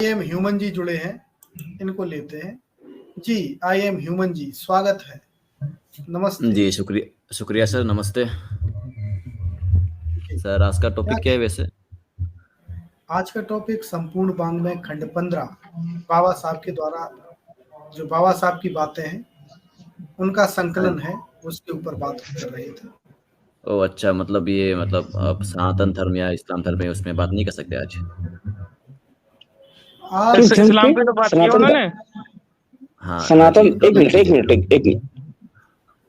Am human जी जुड़े हैं, इनको लेते हैं जी। आई एम ह्यूमन जी, स्वागत है, नमस्ते जी। शुक्रिया सर, नमस्ते जी। सर। आज का क्या टॉपिक क्या है वैसे? आज का टॉपिक संपूर्ण वाङ्मय खंड 15 बाबा साहब के द्वारा, जो बाबा साहब की बातें हैं उनका हाँ। संकलन है, उसके ऊपर बात कर रहे थे। ओ अच्छा, मतलब ये मतलब आप सनातन धर्म या इस्लाम धर्म है उसमें बात नहीं कर सकते आज? आज किस इस्लाम पे तो बात की सनातन उन्होंने। हाँ हाँ सनातन जी, एक बताइए मिनट एक जी। मिनट एक मिनट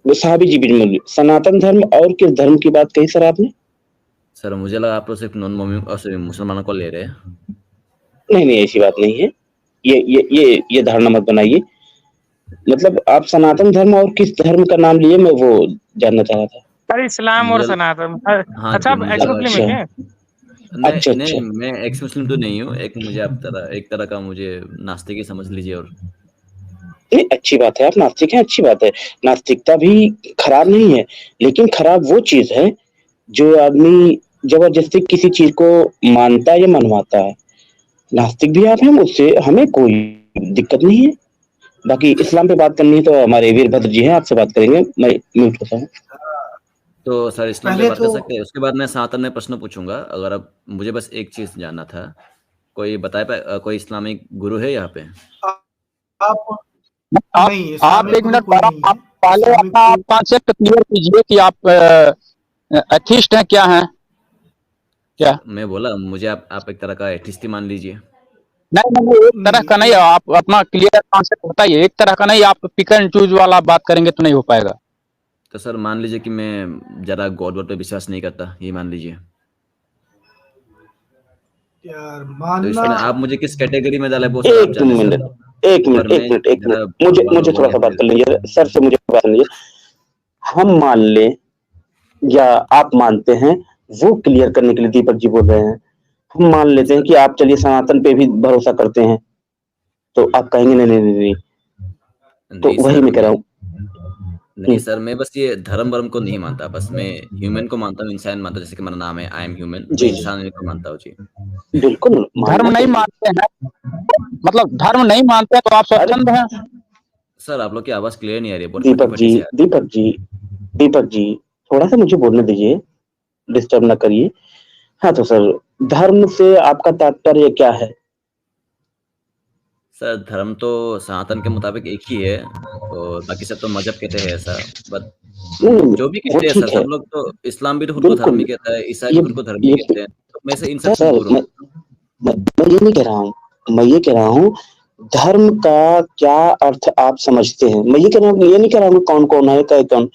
वो साहबी जी बीच में बोलिए। सनातन धर्म और किस धर्म की बात कही सर आपने? सर मुझे लगा आप लोग सिर्फ मुसलमानों को ले रहे हैं। नहीं नहीं, ऐसी बात नहीं है। ये धारणा मत बनाइए। मतलब आप सनातन धर्म और किस धर्म का नाम लिए, मैं वो जानना चाह रहा था। अरे इस्लाम और मुझे सनातन। हाँ अच्छा, जी, आप मुझे एक्स लगा मुस्लिम है कि क्या? अच्छा नहीं अच्छा। नहीं, मैं एक्स मुस्लिम तो नहीं हूँ। एक मुझे आप एक तरह का मुझे नास्तिक ही समझ लीजिए। और नहीं, अच्छी बात है, आप नास्तिक हैं, अच्छी बात है। नास्तिकता भी खराब नहीं है, लेकिन खराब वो चीज है जो आदमी जबरदस्ती किसी चीज को मानता है या मनवाता है। नास्तिक भी आप हैं, मुझसे हमें कोई दिक्कत नहीं है। बाकी इस्लाम पे बात करनी है तो हमारे वीरभद्र जी हैं, आपसे बात करेंगे। मैं म्यूट होता हूँ। तो सर इस्लाम पे पहले बात कर तो सकते हैं, उसके बाद मैं सनातन में प्रश्न पूछूंगा। अगर आप मुझे बस एक चीज जानना था, कोई बताए कोई इस्लामिक गुरु है यहाँ पे? आप आप नहीं, आप इस्लामिक एक गुरु मिनट कोई पर नहीं आप है। पहले इस्लामिक अपना गुरु कॉन्सेप्ट क्लियर कीजिए कि आप एथिस्ट हैं, क्या हैं क्या? मैं बोला मुझे आप एक तरह का एथिस्ट ही मान लीजिए। नहीं नहीं, एक तरह नहीं, का नहीं। आप अपना क्लियर कॉन्सेप्ट बताइए। एक तरह का नहीं, आप पिक एंड चूज वाला बात करेंगे तो नहीं हो पाएगा। तो सर मान लीजिए कि मैं जरा गॉड वॉड पे विश्वास नहीं करता, ये मान लीजिए। यार तो मानना। इसमें आप मुझे किस कैटेगरी में डाले वो सर आप एक जाने सर। मिनट एक पर मिनट मैं एक मिनट एक मिनट, जरा मुझे भगवान मुझे भगवान थोड़ा या सा बात फिर कर लीजिए सर से, मुझे बात कर लीजिए। हम मान लें या आप मानते हैं, वो क्लियर करने के लिए दीपक जी बोल रहे हैं। हम मान लेते हैं सर कि आप चलिए सनातन पे भी भरोसा करते हैं, तो आप कहेंगे नहीं नहीं नहीं नहीं। तो नहीं वही सर मैं कह रहा हूँ। नहीं सर, मैं बस ये धर्म वर्म को नहीं मानता। बस मैं ह्यूमन को मानता हूँ, इंसान मानता हूँ। जैसे कि मेरा नाम है, आई एम ह्यूमन। मैं जी जी, इंसान को मानता हूँ जी। बिल्कुल धर्म मानना नहीं चाहिए। मानते हैं, मतलब धर्म नहीं मानते हैं तो आप अरे स्वच्छंद हैं। सर आप लोग की आवाज क्लियर नहीं आ रही है, बहुत फटी दीपक जी फटी से आ रही दीपक जी दीपक जी, थोड़ा सा मुझे बोलने दीजिए, डिस्टर्ब ना करिए। हाँ तो सर, धर्म से आपका तात्पर्य क्या है? है। सर धर्म तो सनातन के मुताबिक एक ही है, और बाकी सब तो मजहब कहते हैं ऐसा। बट नहीं, जो भी वो कहते हैं सर, ठीक है, सब लोग तो इस्लाम भी तो खुद को धर्म ही बिल्कुल। कहता है, ईसाई भी ये खुद को धर्म ही ये कहते हैं। तो मैं से इन सब सर से सर दूर हूँ। मैं ये नहीं कह रहा हूँ। मैं ये कह रहा हूँ, धर्म का क्या अर्थ आप समझते हैं? मैं ये कह रहा हूँ, ये नहीं कह रहा हूँ कौन कौन है क्या कौन,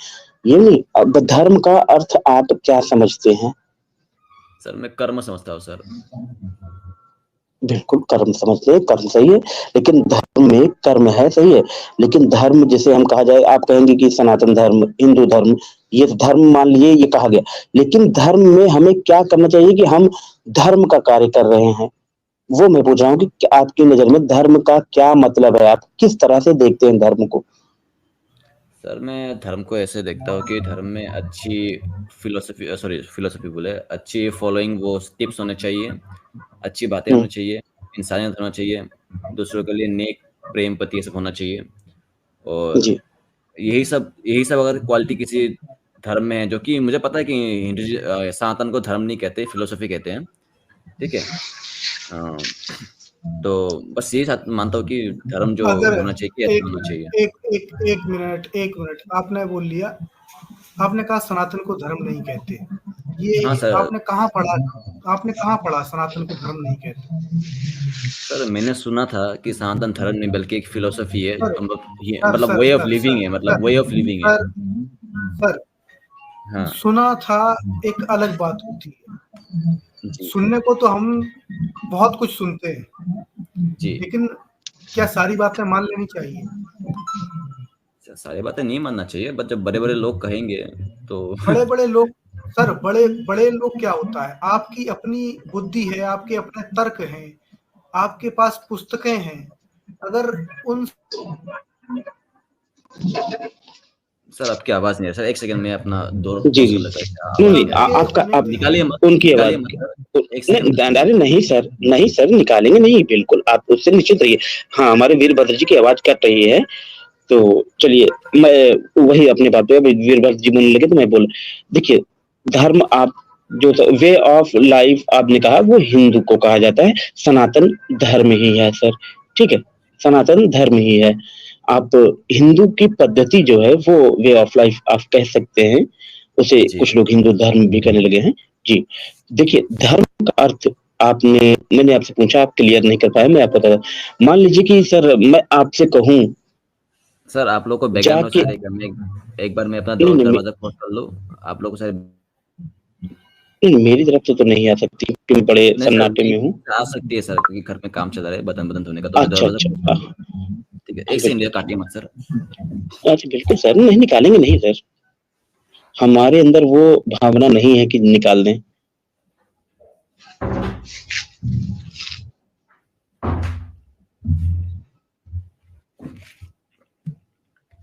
ये नहीं। अब धर्म का अर्थ आप क्या समझते हैं? सर मैं कर्म समझता हूँ सर। बिल्कुल कर्म समझते हैं, कर्म सही है। लेकिन धर्म में कर्म है, सही है। लेकिन धर्म जैसे हम कहा जाए, आप कहेंगे कि सनातन धर्म, हिंदू धर्म, ये धर्म मान लिए, ये कहा गया। लेकिन धर्म में हमें क्या करना चाहिए कि हम धर्म का कार्य कर रहे हैं, वो मैं पूछ रहा हूँ कि आपकी नजर में धर्म का क्या मतलब है? आप किस तरह से देखते हैं धर्म को? सर मैं धर्म को ऐसे देखता हूँ कि धर्म में अच्छी फिलोसफी बोले, अच्छी फॉलोइंग वो टिप्स होने चाहिए, अच्छी बातें हम्म, होनी चाहिए, इंसानियत होना चाहिए, दूसरों के लिए नेक, प्रेम, पति ये सब होना चाहिए। और जी यही सब अगर क्वालिटी किसी धर्म में है, जो कि मुझे पता है कि सनातन को धर्म नहीं कहते, फिलोसफी कहते हैं। ठीक है। तो बस यही मानता हूँ कि धर्म जो अगर होना चाहिए कि अच्छा एक होना चाहिए। एक एक एक मिनट आपने बोल लिया। आपने कहा सनातन को धर्म नहीं कहते, हाँ ये सर। आपने कहाँ पढ़ा? आपने कहाँ पढ़ा सनातन को धर्म नहीं कहते? सर मैंने सुना था कि सनातन धर्म नहीं बल्कि एक फिलोसफी है, सर सर मतलब sir way of sir living sir है, मतलब वे ऑफ लिविंग है। सर सर हाँ सुना था एक अलग बात होती है। जी सुनने को तो हम बहुत कुछ सुनते हैं, जी। लेकिन क्या सारी बातें मान लेनी चाहिए? सारी बातें नहीं मानना चाहिए, बट जब बड़े बड़े लोग कहेंगे तो बड़े बड़े लोग, सर बड़े बड़े लोग क्या होता है? आपकी अपनी बुद्धि है, आपके अपने तर्क हैं, आपके पास पुस्तकें हैं। अगर उन सर आपकी आवाज नहीं है सर, एक सेकंड में अपना दो जी टेस्ट जी कर लेता हूँ नहीं आवाज नहीं क्या है। आपका आप निकालिए मत, उनकी आवाज निकालिए मत सर, एक सेकंड नहीं में सुनिए। अरे नहीं सर, नहीं सर, निकालेंगे नहीं, बिल्कुल आप उससे निश्चित रहिए। हाँ, हमारे वीरभद्र जी की आवाज कट रही है, तो चलिए मैं वही अपनी बात पे, अभी वीरभद्र जी बोलने लगे तो मैं बोल, देखिए धर्म आप जो वे ऑफ लाइफ आपने कहा वो हिंदू को कहा जाता है, सनातन धर्म ही है सर, ठीक है, सनातन धर्म ही है। आप हिंदू की पद्धति जो है वो वे ऑफ लाइफ आप कह सकते हैं, उसे जी कुछ लोग हिंदू धर्म भी कहने लगे हैं। जी देखिए, धर्म का अर्थ आपने, मैंने आपसे पूछा, आप क्लियर नहीं कर पाए, मैं आपको बता, मान लीजिए कि सर मैं आपसे कहूं सर, आप लोग को बैकग्राउंड नॉइस जाके, आ रही है, मैं एक बार मैं अपना नहीं नहीं दरवाजा क्लोज कर लूं, आप लोग को शायद। नहीं, मेरी तरफ से तो नहीं आ सकती क्योंकि मैं बड़े नहीं सर, सन्नाटे नहीं में हूँ। आ सकती है सर, क्योंकि घर में काम चल रहा है बटन बटन धोने का, तो मैं अच्छा दरवाजा अच्छा क्लोज कर लूं। ठीक है, एक सेकंड बिल्कुल, काटिए मत सर। अच्छा बिल्कुल सर, नहीं निकालेंगे नहीं सर, हमारे अंदर वो भावना नहीं है कि निकाल दें।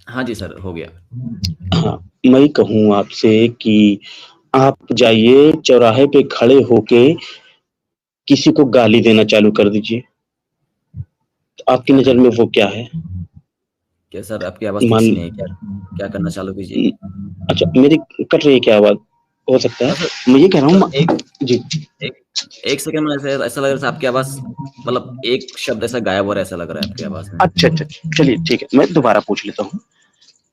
हाँ जी सर, हो गया। हाँ, मैं कहूँ आपसे कि आप जाइए चौराहे पे खड़े होके किसी को गाली देना चालू कर दीजिए, तो आपकी क्या नजर करना, में वो क्या है? क्या सर आपकी आवाज ठीक मान, से नहीं है क्या? क्या करना चालू कीजिए। अच्छा मेरी कट रही है क्या आवाज? हो सकता हाँ है, सर, मैं ये कह रहा हूँ एक जी, एक एक सेकंड में ऐसा ऐसा लग रहा है आपकी आवाज, मतलब एक शब्द ऐसा गायब हो रहा है, ऐसा लग रहा है आपकी आवाज में। अच्छा अच्छा, चलिए ठीक है, मैं दोबारा पूछ लेता हूँ।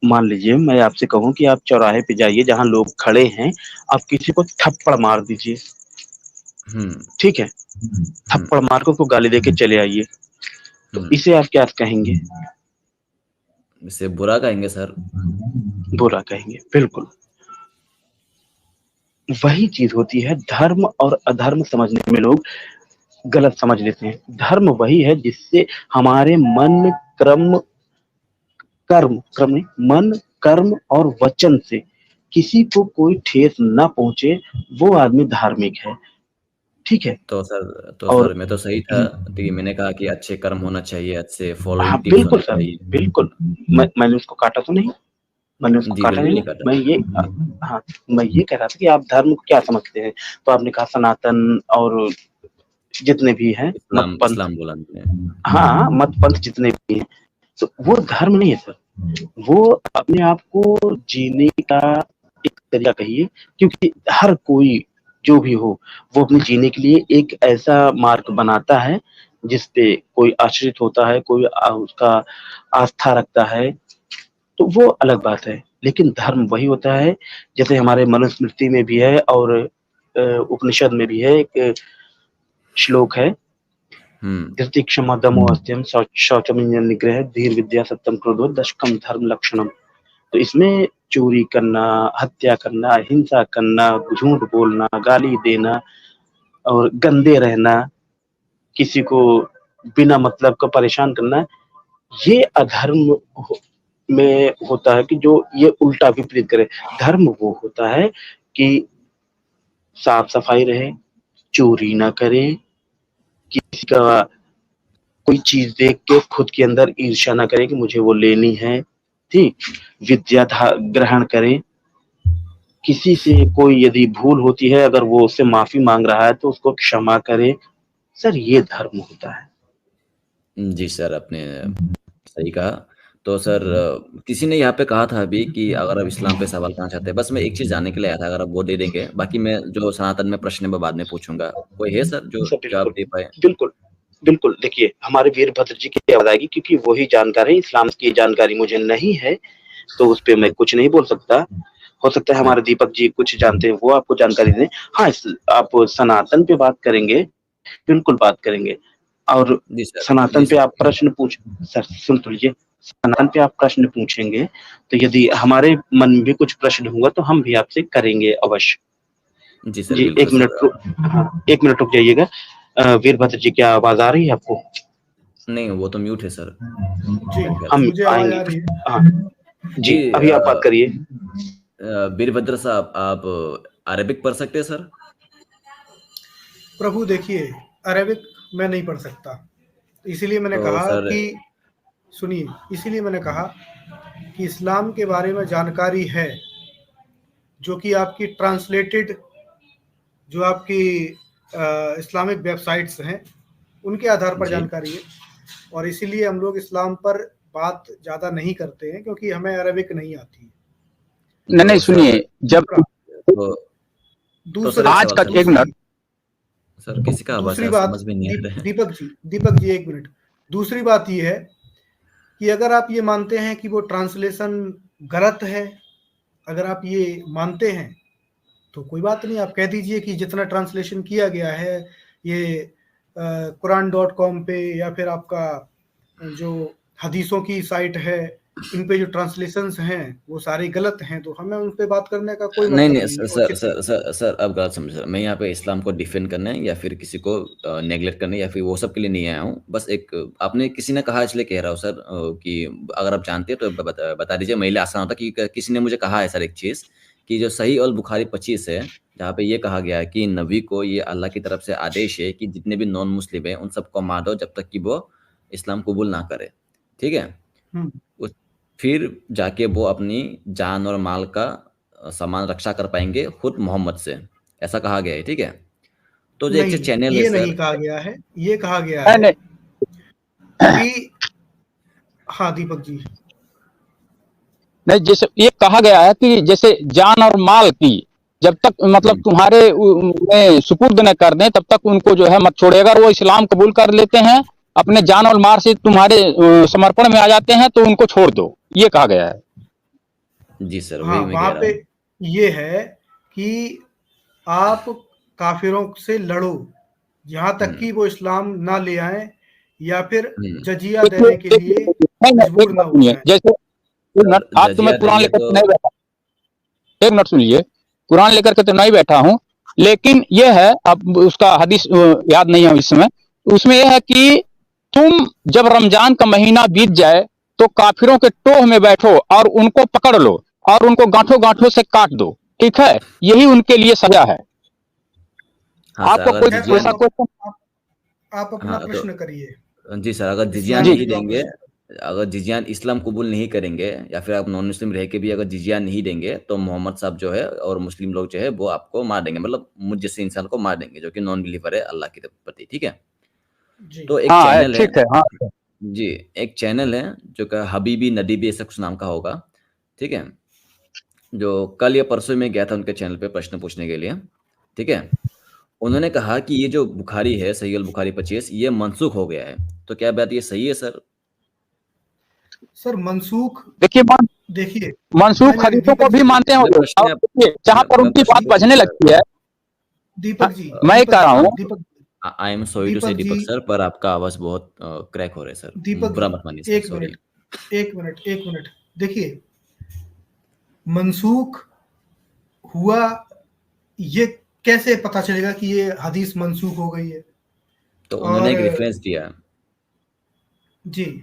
मान लीजिए मैं आपसे कहूँ कि आप चौराहे पे जाइए जहाँ लोग खड़े हैं, आप किसी को थप्पड़ मार दीजिए, हम्म। ठीक है, हम्म। थप्पड़ मार को गाली देके चले आइए, तो हम्म। इसे आप क्या कहेंगे? इससे बुरा कहेंगे सर। बुरा कहेंगे, बिल्कुल। वही चीज होती है, धर्म और अधर्म समझने में लोग गलत समझ लेते हैं। धर्म वही है जिससे हमारे मन, क्रम, कर्म, क्रम नहीं, मन, कर्म और वचन से किसी को कोई ठेस ना पहुंचे, वो आदमी धार्मिक है, ठीक है। तो और सर मैं तो सही था, क्योंकि मैंने कहा कि अच्छे कर्म होना चाहिए, अच्छे हाँ फॉलोइंग टिप्स बिल्कुल होने सर, चाहिए। बिल्कुल, मैंने उसको काटा तो नहीं, मैंने उसको जी काटा बिल्कुल नहीं नहीं ना, काटा। मैं ये, हाँ, मैं ये कह रहा था कि आप धर्म को क्या समझते हैं, तो आपने कहा सनातन और जितने भी हैं मत इस्लाम, पंथ, इस्लाम बोला मैंने। हाँ मत पंथ जितने भी हैं, तो वो धर्म नहीं है सर, वो अपने आप को जीने का एक तरीका कहिए, क्योंकि हर कोई जो भी हो वो अपने जीने के लिए एक ऐसा मार्ग बनाता है जिसपे कोई आश्रित होता है, कोई उसका आस्था रखता है, तो वो अलग बात है। लेकिन धर्म वही होता है, जैसे हमारे मनुस्मृति में भी है और उपनिषद में भी है, एक श्लोक है, हम्म। धृति क्षमा दमो अस्त्यम शौचम निग्रह धीर विद्या सत्यम क्रोधो दशकम धर्म लक्षणम। तो इसमें चोरी करना, हत्या करना, हिंसा करना, झूठ बोलना, गाली देना और गंदे रहना, किसी को बिना मतलब का परेशान करना, ये अधर्म में होता है कि जो ये उल्टा विपरीत करे। धर्म वो होता है कि साफ सफाई रहे, चोरी ना करे, किसी का कोई चीज देख के खुद के अंदर ईर्ष्या ना करे कि मुझे वो लेनी है, ठीक, विद्या ग्रहण करे, किसी से कोई यदि भूल होती है अगर वो उससे माफी मांग रहा है तो उसको क्षमा करे, सर ये धर्म होता है। जी सर, आपने सही कहा। तो सर किसी ने यहाँ पे कहा था अभी कि अगर आप इस्लाम पे सवाल करना चाहते हैं, बस मैं एक चीज जानने के लिए आया था, अगर आप वो दे देंगे, बाकी मैं जो सनातन में प्रश्न है मैं बाद में पूछूंगा। कोई है सर जो सर जवाब बिल्कुल, दे पाए? बिल्कुल, बिल्कुल, देखिए हमारे वीरभद्र जी की आवाज आएगी क्योंकि वही जानकारी, इस्लाम की जानकारी मुझे नहीं है, तो उस पे मैं ओ, कुछ नहीं बोल सकता। हो सकता है हाँ हमारे दीपक जी कुछ जानते हैं, वो आपको जानकारी दें। हाँ, आप सनातन पे बात करेंगे, बिल्कुल बात करेंगे। और जी सर, जी सनातन पे सर, आप प्रश्न पूछ, सर सुन तो लीजिए, सनातन पे आप प्रश्न पूछेंगे तो यदि हमारे मन में भी कुछ प्रश्न होगा तो हम भी आपसे करेंगे अवश्य। जी सर, जी बिल्कुल एक मिनट सर। रुक, हाँ एक मिनट रुक जाइएगा। वीरभद्र जी क्या आवाज आ रही है आपको? नहीं, वो तो म्यूट है सर जी, मेरे ख्याल से। हम मुझे आवाज़ आएंगे, आ रही है। हाँ जी जी, अभी आप बात करिए। वीरभद्र साहब, आप अरेबिक पढ़ सकते हैं सर? प्रभु देखिए, अरेबिक मैं नहीं पढ़ सकता, इसीलिए मैंने तो कहा सर, कि सुनिए, इसीलिए मैंने कहा कि इस्लाम के बारे में जानकारी है, जो कि आपकी ट्रांसलेटेड, जो आपकी इस्लामिक वेबसाइट्स हैं, उनके आधार पर जी। जानकारी है। और इसीलिए हम लोग इस्लाम पर बात ज़्यादा नहीं करते हैं, क्योंकि हमें अरबिक नहीं आती है। नहीं नहीं, तो सर सुनिए, जब तो दूसरा सर एक आज सवाल का सर एक मिनट, सर किसी का आवाज़ दूसरी यार बात, समझ में नहीं आ रहा है। दीपक जी एक मिनट। दूसरी बात ये है कि अगर आप ये मानते हैं कि वो ट्रांसलेशन गलत है, अगर आप ये मानते हैं तो कोई बात नहीं, आप कह दीजिए कि जितना ट्रांसलेशन किया गया है ये Quran.com पे या फिर आपका जो हदीसों की साइट है, इन पे जो ट्रांसलेशंस हैं वो सारे गलत हैं, तो हमें उन पे बात करने का कोई नहीं मतलब नहीं नहीं है। सर सर सर सर अब गलत समझ रहे हैं। मैं यहाँ पे इस्लाम को डिफेंड करने या फिर किसी को नेगलेक्ट करने या फिर वो सब के लिए नहीं आया हूँ। बस एक आपने किसी ने कहा इसलिए कह रहा हूँ सर कि अगर आप जानते हैं तो बता दीजिए, मेरे लिए आसान होता कि किसी ने मुझे कहा है सर एक चीज़ कि जो सही अल बुखारी 25 है, जहाँ पे ये कहा गया है कि नबी को ये अल्लाह की तरफ से आदेश है कि जितने भी नॉन मुस्लिम हैं उन सबको मार दो जब तक कि वो इस्लाम कबूल ना करे। ठीक है, उस फिर जाके वो अपनी जान और माल का सामान रक्षा कर पाएंगे खुद मोहम्मद से, ऐसा कहा गया है। ठीक है, तो जो एक नहीं, चैनल है ये नहीं सर, कहा गया है, ये कहा गया नहीं है नहीं, कि हाँ दीपक जी, नहीं, जैसे ये कहा गया है कि जैसे जान और माल की जब तक मतलब तुम्हारे में सुपुर्द न कर दें तब तक उनको जो है मत छोड़े। अगर वो इस्लाम कबूल कर लेते हैं, अपने जान और माल से तुम्हारे समर्पण में आ जाते हैं, तो उनको छोड़ दो, ये कहा गया है। जी सर हाँ वही मैं वहाँ कह रहा पे हूँ। ये है कि आप काफिरों से लड़ो, यहाँ तक कि वो इस्लाम ना ले आए या फिर जजिया देखिए देने के लिए नहीं नहीं, एक मजबूर ना बात हो सुनिए, जाए। जैसे एक मिनट, सर आज तो मैं जजिया कुरान देंगे लेकर तो के नहीं बैठा, एक मिनट सुनिए, कुरान लेकर के तो नहीं बैठा हूँ, लेकिन यह है, अब उसका हदीस याद नहीं है इस समय, उसमें यह है कि तुम जब रमजान का महीना बीत जाए तो काफिरों के टोह में बैठो और उनको पकड़ लो और उनको गांठों गांठों से काट दो, ठीक है, यही उनके लिए सजा है। हाँ सर, आपको अगर कोई खैर जिजिया ऐसा क्वेश्चन? आप अपना हाँ प्रश्न करिए, तो जी सर, अगर जिजिया इस्लाम जी की नहीं जो आप देंगे, प्रश्न अगर जिजिया इस्लाम कबूल नहीं करेंगे या फिर आप नॉन मुस्लिम रह के भी अगर जिजिया नहीं देंगे तो मोहम्मद साहब जो है और मुस्लिम लोग जो है वो आपको मार देंगे, मतलब मुझ जैसे इंसान को मार देंगे जो कि नॉन बिलीवर है अल्लाह के प्रति। ठीक है, जी तो एक हाँ चैनल है, ठीक है, हाँ जी एक चैनल है जो कि हबीबी नदीबी ऐसा कुछ नाम का होगा। ठीक है, जो कल या परसों में गया था उनके चैनल पे प्रश्न पूछने के लिए। ठीक है, उन्होंने कहा कि ये जो बुखारी है सही अल बुखारी 25 ये मनसूख हो गया है, तो क्या बात ये सही है सर? सर मनसूख, देखिए, देखिए मनसूख नहीं हदीसों को दीपक भी जी, मानते हैं वो मैं लोग। प्रश्न और देखिए, जहां पर मैं उनकी प्रश्न बात पूछूं बजने सर? लगती है, हाँ, दीपक जी, मैं ये दीपक कह जी, रहा हूँ, दीपक आई एम सॉरी टू से दीपक जी, दीपक सर, पर आपका आवाज बहुत क्रैक हो रहा है सर, दीपक बुरा जी, मत मानिए सर, एक सॉरी। मिनट, एक मिनट, देखिए, मनसूख हुआ, ये कैसे पता चलेगा कि ये हदीस मनसूख हो गई है? तो उन्होंने और एक रेफरेंस दिया, जी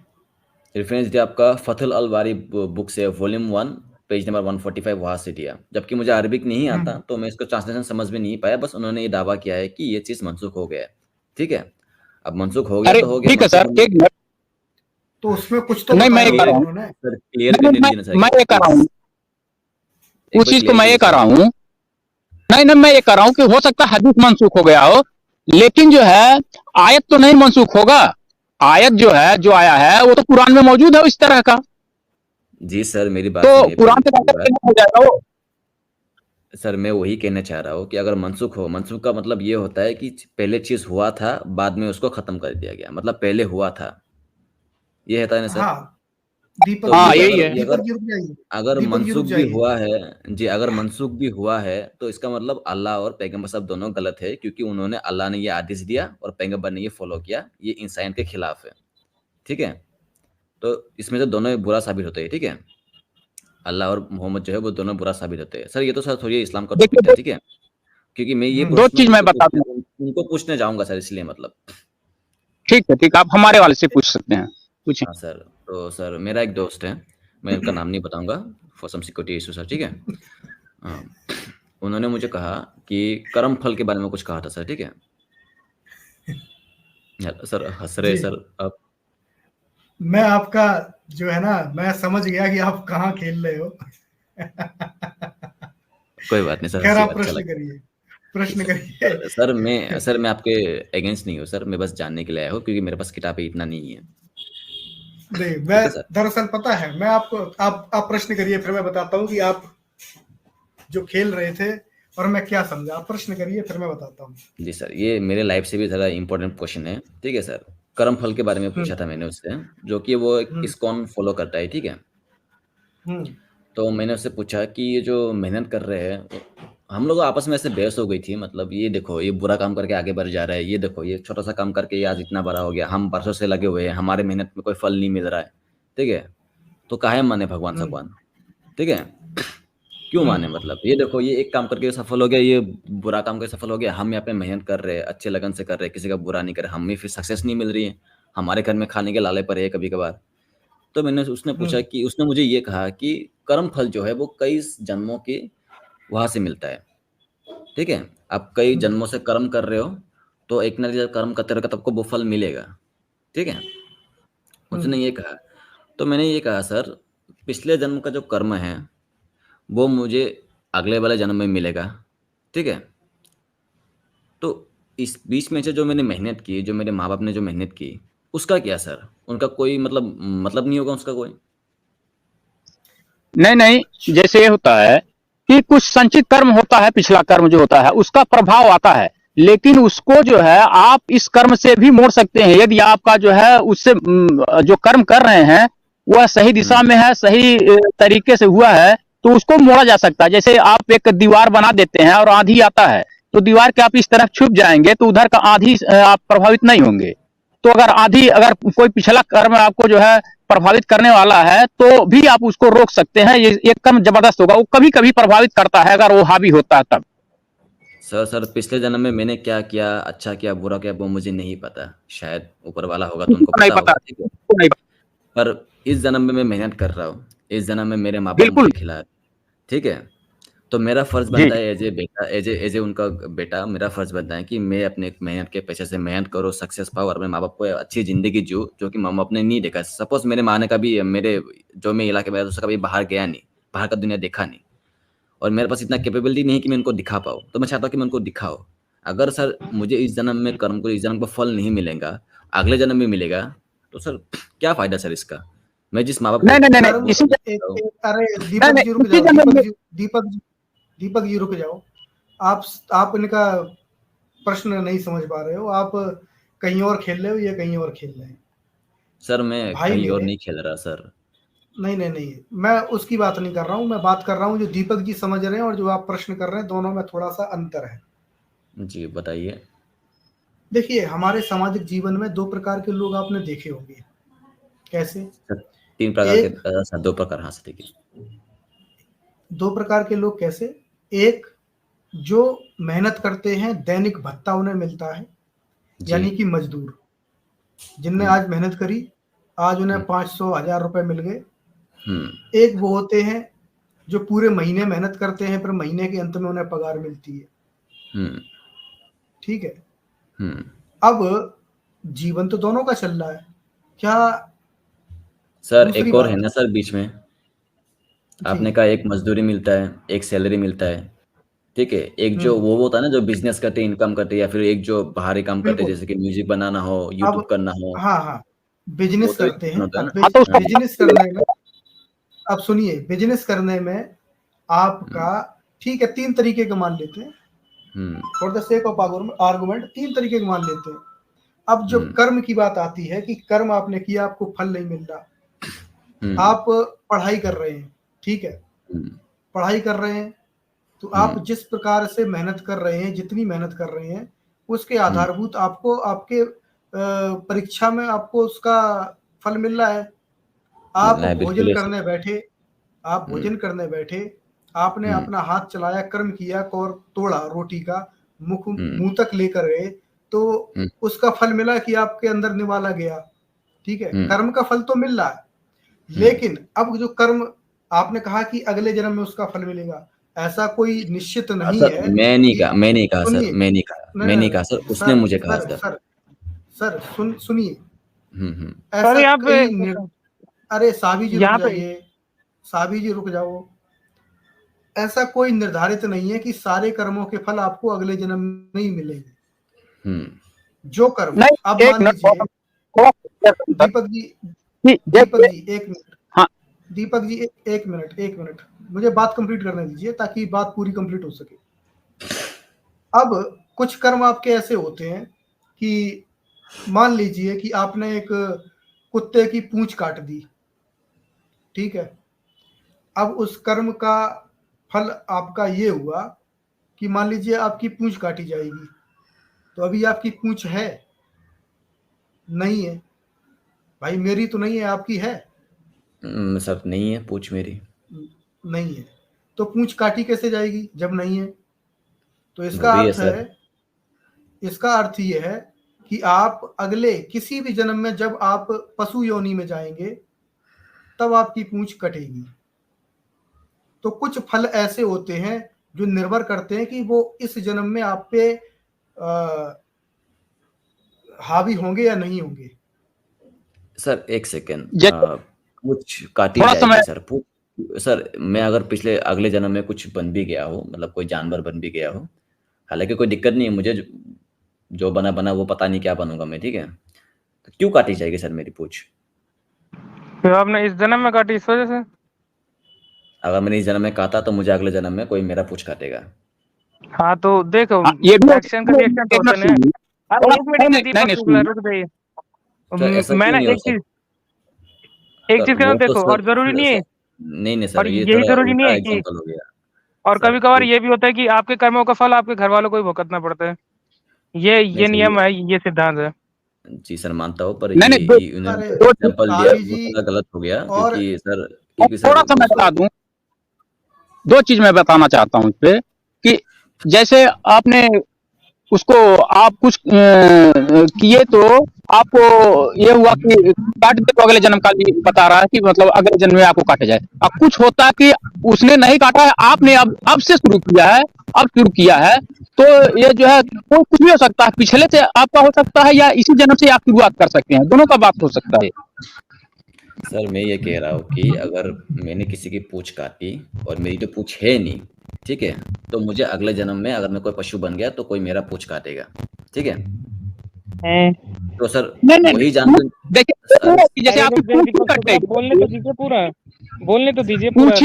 रेफरेंस दिया आपका फथल अल बारी बुक से, वॉल्यूम 1 पेज नंबर 145, वहां से दिया। जबकि मुझे अरबिक नहीं आता तो मैं इसको ट्रांसलेशन समझ में नहीं पाया, बस उन्होंने ये दावा किया है कि ये चीज मनसूख हो गया है। ठीक है, अब मनसूख हो गया अरे तो हो गया, ठीक है मनसूख सर, होने एक मिनट, तो उसमें कुछ तो नहीं मैं बताया ये कह होगा रहा हूँ, उन्होंने। सर क्लियर नहीं करने नहीं, दीजिए ना सर मैं एक बार ये कह रहा प्लीज, हूँ, एक उस बार चीज को क्लियर मैं कीजिए ये कह सर। रहा हूँ, नहीं नहीं, मैं ये कह रहा हूँ कि हो सकता है हदीस मनसूख हो गया हो, लेकिन जो है आयत तो नहीं मनसूख होगा। आयत जो है, जो आया है वो तो कुरान में मौजूद है इस तरह का, जी सर मेरी बात तो सुनिए कुरान पहले से पहली कैसे बात। हो जाएगा वो? सर मैं वही कहना चाह रहा हूँ कि अगर मनसूख हो, मनसूख का मतलब ये होता है कि पहले चीज हुआ था बाद में उसको खत्म कर दिया गया, मतलब पहले हुआ था, ये है ना सर? हाँ दीपक तो जी, हाँ ये यही अगर है। ये दीपक अगर जी रुक जाइए, अगर दीपक जी रुक मनसूख भी जाइए। हुआ है जी, अगर मनसूख भी हुआ है तो इसका मतलब अल्लाह और पैगंबर साहब दोनों गलत है, क्योंकि उन्होंने, अल्लाह ने ये आदेश दिया और पैगंबर ने ये फॉलो किया, ये इंसान के खिलाफ है। ठीक है, तो इसमें से दोनों बुरा साबित होते हैं। ठीक है, अल्लाह और मोहम्मद जो है वो दोनों बुरा साबित होते हैं। सर ये तो सर थोड़ी इस्लाम का देखिए टॉपिक था, ठीक है, क्योंकि मैं ये दो प्रश्न चीज मैं बता दूं, उनको पूछने जाऊंगा सर, इसलिए मतलब। ठीक है ठीक है, आप हमारे वाले से पूछ सकते हैं, पूछें। हाँ सर, तो सर मेरा एक दोस्त है, मैं उनका नाम नहीं बताऊंगा for some security issue sir. ठीक है, हाँ, उन्होंने मुझे कहा कि कर्म फल के बारे में कुछ कहा था सर। ठीक है, सर हंस रहे जी सर आप? मैं आपका जो है ना, मैं समझ गया कि आप कहाँ खेल रहे हो। कोई बात नहीं सर, खैर हंसी आप अच्छा प्रश्न लगा करिए, जी प्रश्न सर। करिए। सर मैं आपके अगेंस्ट नहीं हूँ सर, मैं बस जानने के लिए आया हूँ क्योंकि मेरे पास किताबें इतना नहीं है। नहीं, ठीक मैं है सर। दरअसल पता है, मैं आपको आप प्रश्न करिए, फिर मैं बताता हूँ कि आप जो खेल रहे थे और मैं क्या समझा। आप प्रश्न करिए, फिर मैं बताता हूँ। जी सर, ये मेरे लाइफ से भी ज़्यादा इम्पोर्टेंट क्वेश्चन है। ठीक है सर। कर्म फल के बारे में पूछा था मैंने उससे, जो कि वो एक इस्कॉन फॉलो करता है। ठीक है। तो मैंने उससे पूछा कि ये जो मेहनत कर रहे हैं, हम लोग आपस में ऐसे बहस हो गई थी, मतलब ये देखो ये बुरा काम करके आगे बढ़ जा रहा है, ये देखो ये छोटा सा काम करके ये आज इतना बड़ा हो गया, हम बरसों से लगे हुए हैं, हमारे मेहनत में कोई फल नहीं मिल रहा है। ठीक है। तो काहे माने भगवान भगवान। ठीक है। क्यों माने, मतलब ये देखो ये एक काम करके सफल हो गया, ये बुरा काम करके सफल हो गया, हम यहाँ पे मेहनत कर रहे हैं, अच्छे लगन से कर रहे हैं, किसी का बुरा नहीं कर रहे, हमें फिर सक्सेस नहीं मिल रही है, हमारे घर में खाने के लाले पड़े हैं कभी कभार। तो मैंने उसने पूछा कि उसने मुझे ये कहा कि कर्म फल जो है वो कई जन्मों के वहां से मिलता है। ठीक है। आप कई जन्मों से कर्म कर रहे हो, तो एक ना एक जब कर्म करते रहेगा तो आपको वो फल मिलेगा। ठीक है। उसने ये कहा। तो मैंने ये कहा सर, पिछले जन्म का जो कर्म है वो मुझे अगले वाले जन्म में मिलेगा। ठीक है। तो इस बीच में से जो मैंने मेहनत की, जो मेरे माँ बाप ने जो मेहनत की, उसका क्या सर, उनका कोई मतलब नहीं होगा उसका कोई। नहीं नहीं, जैसे ये होता है कि कुछ संचित कर्म होता है, पिछला कर्म जो होता है उसका प्रभाव आता है, लेकिन उसको जो है आप इस कर्म से भी मोड़ सकते हैं। यदि आपका जो है उससे जो कर्म कर रहे हैं वह सही दिशा में है, सही तरीके से हुआ है, तो उसको मोड़ा जा सकता है। जैसे आप एक दीवार बना देते हैं और आंधी आता है, तो दीवार के आप इस तरफ छुप जाएंगे तो उधर का आंधी आप प्रभावित नहीं होंगे। तो अगर कोई पिछला कर्म आपको जो है प्रभावित करने वाला है तो भी आप उसको रोक सकते हैं। ये कर्म जबरदस्त होगा, वो कभी कभी प्रभावित करता है अगर वो हावी होता है तब। सर पिछले जन्म में मैंने क्या किया, अच्छा किया बुरा किया, वो मुझे नहीं पता, शायद ऊपर वाला होगा तो उनको नहीं पता पता, होगा। ठीक है। नहीं पता। पर इस जन्म में मैं मेहनत कर रहा हूँ, इस जन्म में मेरे माँ बाप बिल्कुल मुझे खिला। ठीक है। तो मेरा फर्ज जी। बनता है एज ए बेटा, एज ए उनका बेटा, मेरा फर्ज बनता है कि मैं अपने मेहनत के पैसे से मेहनत करूँ, सक्सेस पाऊँ और अपने माँ बाप को अच्छी जिंदगी जीऊँ, जो कि माँ बाप ने नहीं देखा। सपोज मेरे माँ ने कभी मेरे जो मैं इलाके में उसका कभी बाहर गया नहीं, बाहर का दुनिया देखा नहीं, और मेरे पास इतना कैपेबिलिटी नहीं है कि मैं उनको दिखा पाऊँ, तो मैं चाहता हूँ कि मैं उनको दिखाऊँ। अगर सर मुझे इस जन्म में कर्म को, इस जन्म का फल नहीं मिलेगा, अगले जन्म में मिलेगा, तो सर क्या फायदा सर इसका। मैं जिस माँ बाप को नहीं नहीं नहीं कर्म नहीं, इसी अरे नहीं दीपक जी नहीं रुक इसी जाओ, जन्म में। दीपक जी रुक जाओ। आप इनका प्रश्न नहीं समझ पा रहे हो। आप कहीं और खेल रहे हो, ये कहीं और खेल रहे हैं। सर मैं भाई कहीं और मेरे, नहीं खेल रहा सर। नहीं, मैं उसकी बात नहीं कर रहा हूँ। मैं बात कर रहा हूँ जो दीपक जी समझ रहे हैं और जो आप प्रश्न कर रहे हैं, दोनों में थोड़ा सा अंतर है। जी बताइए। देखिए, हमारे सामाजिक जीवन में दो प्रकार के लोग आपने देखे होंगे। कैसे? सर 3 प्रकार के, एक, सर 2 प्रकार, हाँ सर ठीक है। दो प्रकार के लोग कैसे? एक, जो मेहनत करते हैं, दैनिक भत्ता उन्हें मिलता है, जी। यानी कि मजदूर, जिनने हुँ, आज मेहनत करी, आज उन्हें हुँ, 500 1000 रुपए मिल गए। हुँ, एक वो होते हैं जो पूरे महीने मेहनत करते हैं, फिर महीने के अंत में उन्हें पगार मिलती है। हुँ, ठीक है। हुँ। अब जीवन तो दोनों का चल रहा है। क्या? सर दूसरी एक और है बात, ना सर बीच में, जी, आपने कहा एक मज़दूरी मिलता है, एक सैलरी मिलता है, ठीक है? एक जो वो होता है ना जो बिज़नेस करते हैं, इनकम करते हैं, या फिर एक जो बाहरी काम करते हैं बिल्कुल। जैसे कि म्यूज़िक बनाना हो, अब यूट्यूब करना हो, हाँ, वो बिजनेस तो एक करते ऑप्शन हैं। होता है अब ना? हाँ तो उसको हाँ, बिजनेस करने में, अब सुनिए, बिजनेस करने में हुँ, आपका, ठीक है, तीन तरीके का मान लेते हैं। हुँ, for the sake of argument तीन तरीके का मान लेते हैं। अब जो हुँ, कर्म की बात आती है कि कर्म आपने किया, आपको फल नहीं मिल रहा। हुँ, आप पढ़ाई कर रहे हैं, ठीक है, हुँ, पढ़ाई कर रहे हैं, तो हुँ, आप जिस प्रकार से मेहनत कर रहे हैं, जितनी मेहनत कर रहे हैं, उसके हुँ, आधारभूत आपको आपके परीक्षा में आपको उसका फल मिल रहा है। आप मिलना है बिल्कुल भोजन ये सर। करने बैठे, आप हुँ, भोजन करने बैठे, आपने हुँ, अपना हाथ चलाया, कर्म किया, और तोड़ा रोटी का, हुँ, मुंह तक लेकर गए, तो हुँ, उसका फल मिला कि आपके अंदर निवाला गया। ठीक है, हुँ, कर्म का फल तो मिल रहा है, हुँ। लेकिन अब जो कर्म, आपने कहा कि अगले जन्म में उसका फल मिलेगा, ऐसा कोई निश्चित नहीं सर है कि, मैं नहीं कहा सर, सुनिए, मैं नहीं कहा, नहीं मैं नहीं नहीं कहा सर, नहीं, उसने सर मुझे कहा सर सर। सर सर सुनिए, ऐसा सर यहाँ पे कई अरे साबी जी रुक यहाँ पे जाइए, साबी जी रुक जाओ। ऐसा कोई निर्धारित नहीं है कि सारे कर्मों के फल आपको अगले जन्म में ही मिलेंगे। जो कर्म नहीं, अब एक मान मिनट लीजिए दीपक जी, दीपक जी एक मिनट, हाँ दीपक जी एक मिनट मुझे बात कंप्लीट करने दीजिए ताकि बात पूरी कंप्लीट हो सके। अब कुछ कर्म आपके ऐसे होते हैं कि मान लीजिए कि आपने एक कुत्ते की पूंछ काट दी, ठीक है। अब उस कर्म का फल आपका ये हुआ कि मान लीजिए आपकी पूंछ काटी जाएगी, तो अभी आपकी पूंछ है नहीं है भाई, मेरी तो नहीं है, आपकी है सर नहीं है पूछ मेरी, नहीं है, तो पूंछ काटी कैसे जाएगी जब नहीं है? तो इसका वही है अर्थ सर। है, इसका अर्थ ये है कि आप अगले किसी भी जन्म में जब आप पशु योनि में जाएंगे तब आपकी पूंछ कटेगी। तो कुछ फल ऐसे होते हैं जो निर्भर करते हैं कि वो इस जन्म में आप पे हावी होंगे या नहीं होंगे। सर एक सेकेंड, जैसे पूछ काटी थोड़ा जाएगी समय सर। सर मैं अगर पिछले अगले जन्म में कुछ बन भी गया हो, मतलब कोई जानवर बन भी गया हो, हालांकि कोई दिक्कत नहीं है मुझे, जो बना बना वो पता नहीं क्या बनूंगा मैं, ठीक है। तो क्यों काटी जाएगी सर मेरी पूछ? तो आपने इस जन्म में काटी इस वजह से। अगर मैंने इस जन्म में काटा तो मुझे अगले जन्म में कोई मेरा पूछ काटेगा। हाँ तो देखो ये भी एक्शन का रिएक्शन तो होता है। अरे एक मिनट दीपक शुक्ला रुक जाइए। सर ऐसा मैं क्यों ना नहीं हो एक चीज सर, कहना वो तो देखो, सर और जरूरी नहीं है, नहीं सर, और ये यही थोड़ा जरूरी नहीं उल्टा है कि, एग्जाम्पल हो गया और सर, कभी कभार ये भी होता है कि आपके कर्मों का फल आपके घर वालों को ही भुगतना पड़ता है। ये सर, नियम है, ये सिद्धांत है। जी सर मानता हूँ, पर नहीं, ये नहीं, उन्होंने अरे एग्जाम्पल दिया साबी वो जी थोड़ा गलत हो गया, और क्योंकि सर थोड़ा सा मैं बता दूं, दो चीज मैं बताना चाहता हूँ इस पे कि जैसे आपने उसको आप कुछ किए तो आपको ये हुआ कि काट दे तो अगले जन्म का भी बता रहा है कि मतलब अगले जन्म में आपको काटे जाए। अब कुछ होता है कि उसने नहीं काटा है, आपने अब से शुरू किया है, तो ये जो है वो कुछ भी हो सकता है, पिछले से आपका हो सकता है या इसी जन्म से आप शुरुआत कर सकते हैं, दोनों का बात हो सकता है। सर मैं ये कह रहा हूँ कि अगर मैंने किसी की पूंछ काटी और मेरी तो पूंछ है नहीं, ठीक है, तो मुझे अगले जन्म में अगर मैं कोई पशु बन गया तो कोई मेरा पूंछ काटेगा, ठीक है। तो सर वही जानते देखिए जैसे आपकी पूंछ कट गई, बोलने तो दीजिए पूरा, बोलने तो दीजिए पूरा।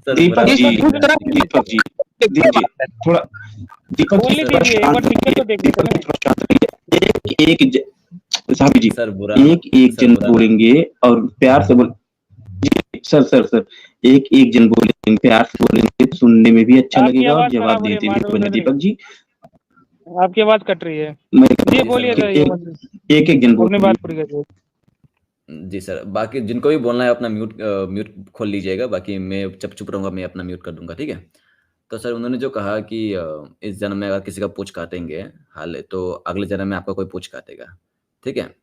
दीपक जी थोड़ा दीपक बोलने दीजिए, एक बार पिक्चर तो देखिए साहब जी सर बुरा एक जन बोलेंगे और प्यार से बोल सर एक जन बोलेंगे, प्यार से बोलेंगे, सुनने में भी अच्छा लगेगा और जवाब देते भी। दीपक जी आपकी आवाज कट रही है, जी बोलिए। एक जन अपनी बात पूरी करिए। जी सर, बाकी जिनको भी बोलना है अपना म्यूट खोल लीजिएगा, बाकी मैं जब चुप रहूंगा मैं अपना म्यूट कर दूंगा, ठीक है। तो सर उन्होंने जो कहा कि इस जन्म में अगर किसी का पूंछ काटेंगे हाल तो अगले जन्म में आपका कोई पूंछ काटेगा, ठीक है।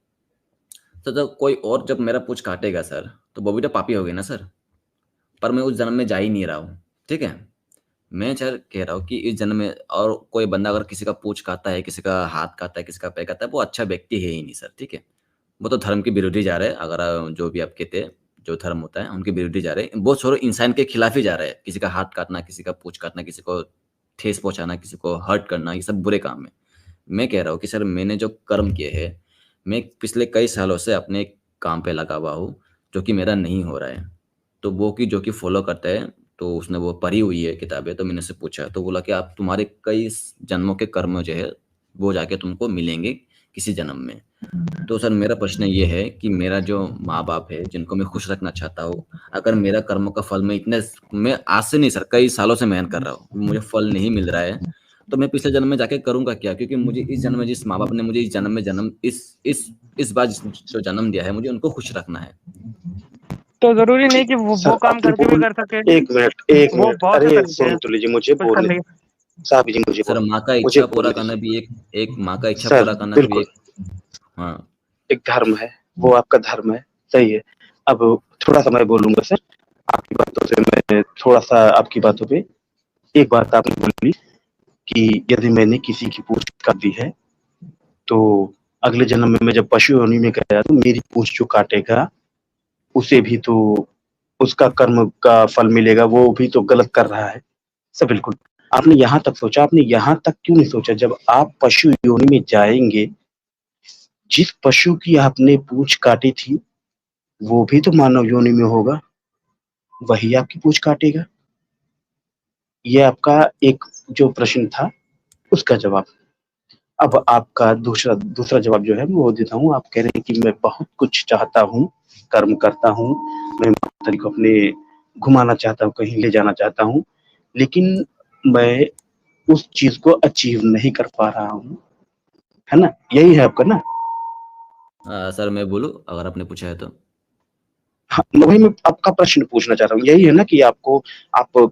तो जब कोई और जब मेरा पूंछ काटेगा सर, तो वो भी तो पापी हो गए ना सर, पर मैं उस जन्म में जा ही नहीं रहा हूँ, ठीक है। मैं सर कह रहा हूँ कि इस जन्म में और कोई बंदा अगर किसी का पूंछ काटता है, किसी का हाथ काटता है, किसी का पैर काटता है, वो अच्छा व्यक्ति है ही नहीं सर, ठीक है। वो तो धर्म के विरोधी जा रहे हैं, अगर जो भी आप कहते हैं जो धर्म होता है उनके विरोधी जा रहे हैं, वो छोड़ो इंसान के खिलाफ ही जा रहे हैं। किसी का हाथ काटना, किसी का पूंछ काटना, किसी को ठेस पहुंचाना, किसी को हर्ट करना, ये सब बुरे काम है। मैं कह रहा हूँ कि सर मैंने जो कर्म किए हैं, मैं पिछले कई सालों से अपने काम पे लगा हुआ हूँ, जो कि मेरा नहीं हो रहा है। तो वो कि जो कि फॉलो करता है, तो उसने वो पढ़ी हुई है किताबें, तो मैंने उससे पूछा तो बोला कि आप तुम्हारे कई जन्मों के कर्म जो है वो जाके तुमको मिलेंगे किसी जन्म में। तो सर मेरा प्रश्न ये है कि मेरा जो माँ बाप है जिनको मैं खुश रखना चाहता हूँ, अगर मेरा कर्मों का फल मैं आज से नहीं सर कई सालों से मेहनत कर रहा हूँ, मुझे फल नहीं मिल रहा है, तो मैं पिछले जन्म में जाके करूंगा क्या? क्योंकि मुझे इस जन्म में जिस माँ बाप ने मुझे इस जन्म में इस बार जो जन्म दिया है, मुझे उनको खुश रखना है। तो जरूरी नहीं कि वो काम करके भी कर सके। एक मिनट अरे सुन तो लीजिए, मुझे बोलने साहब जी मुझे सर माँ का इच्छा पूरा करना भी एक माँ का इच्छा पूरा करना भी एक, हाँ एक धर्म है, वो आपका धर्म है, सही है। अब थोड़ा सा मैं बोलूंगा सर, आपकी बातों से मैं थोड़ा सा आपकी बातों पे एक बात आपने बोली कि यदि मैंने किसी की पूछ कर दी है तो अगले जन्म में मैं जब पशु योनि में गया तो मेरी पूंछ जो काटेगा उसे भी तो उसका कर्म का फल मिलेगा, वो भी तो गलत कर रहा है। सर बिल्कुल, आपने यहाँ तक सोचा, आपने यहाँ तक क्यों नहीं सोचा जब आप पशु योनि में जाएँगे, जिस पशु की आपने पूंछ काटी थी, वो भी तो मानव योनि में होगा, वही आपकी पूंछ काटेगा। ये आपका एक जो प्रश्न था, उसका जवाब। अब आपका दूसरा जवाब जो है वो देता हूँ। आप कह रहे हैं कि मैं बहुत कुछ चाहता हूँ, कर्म करता हूँ, मैं माता को अपने घुमाना चाहता हूँ, कहीं ले जाना चाहता हूँ, लेकिन मैं उस चीज़ को अचीव नहीं कर पा रहा हूँ, है ना? यही है आपका ना? सर मैं बोलूँ अगर आपने पूछा है तो? हाँ, वही मैं आपका प्रश्न पूछना चाह रहा हूँ। यही है ना कि आप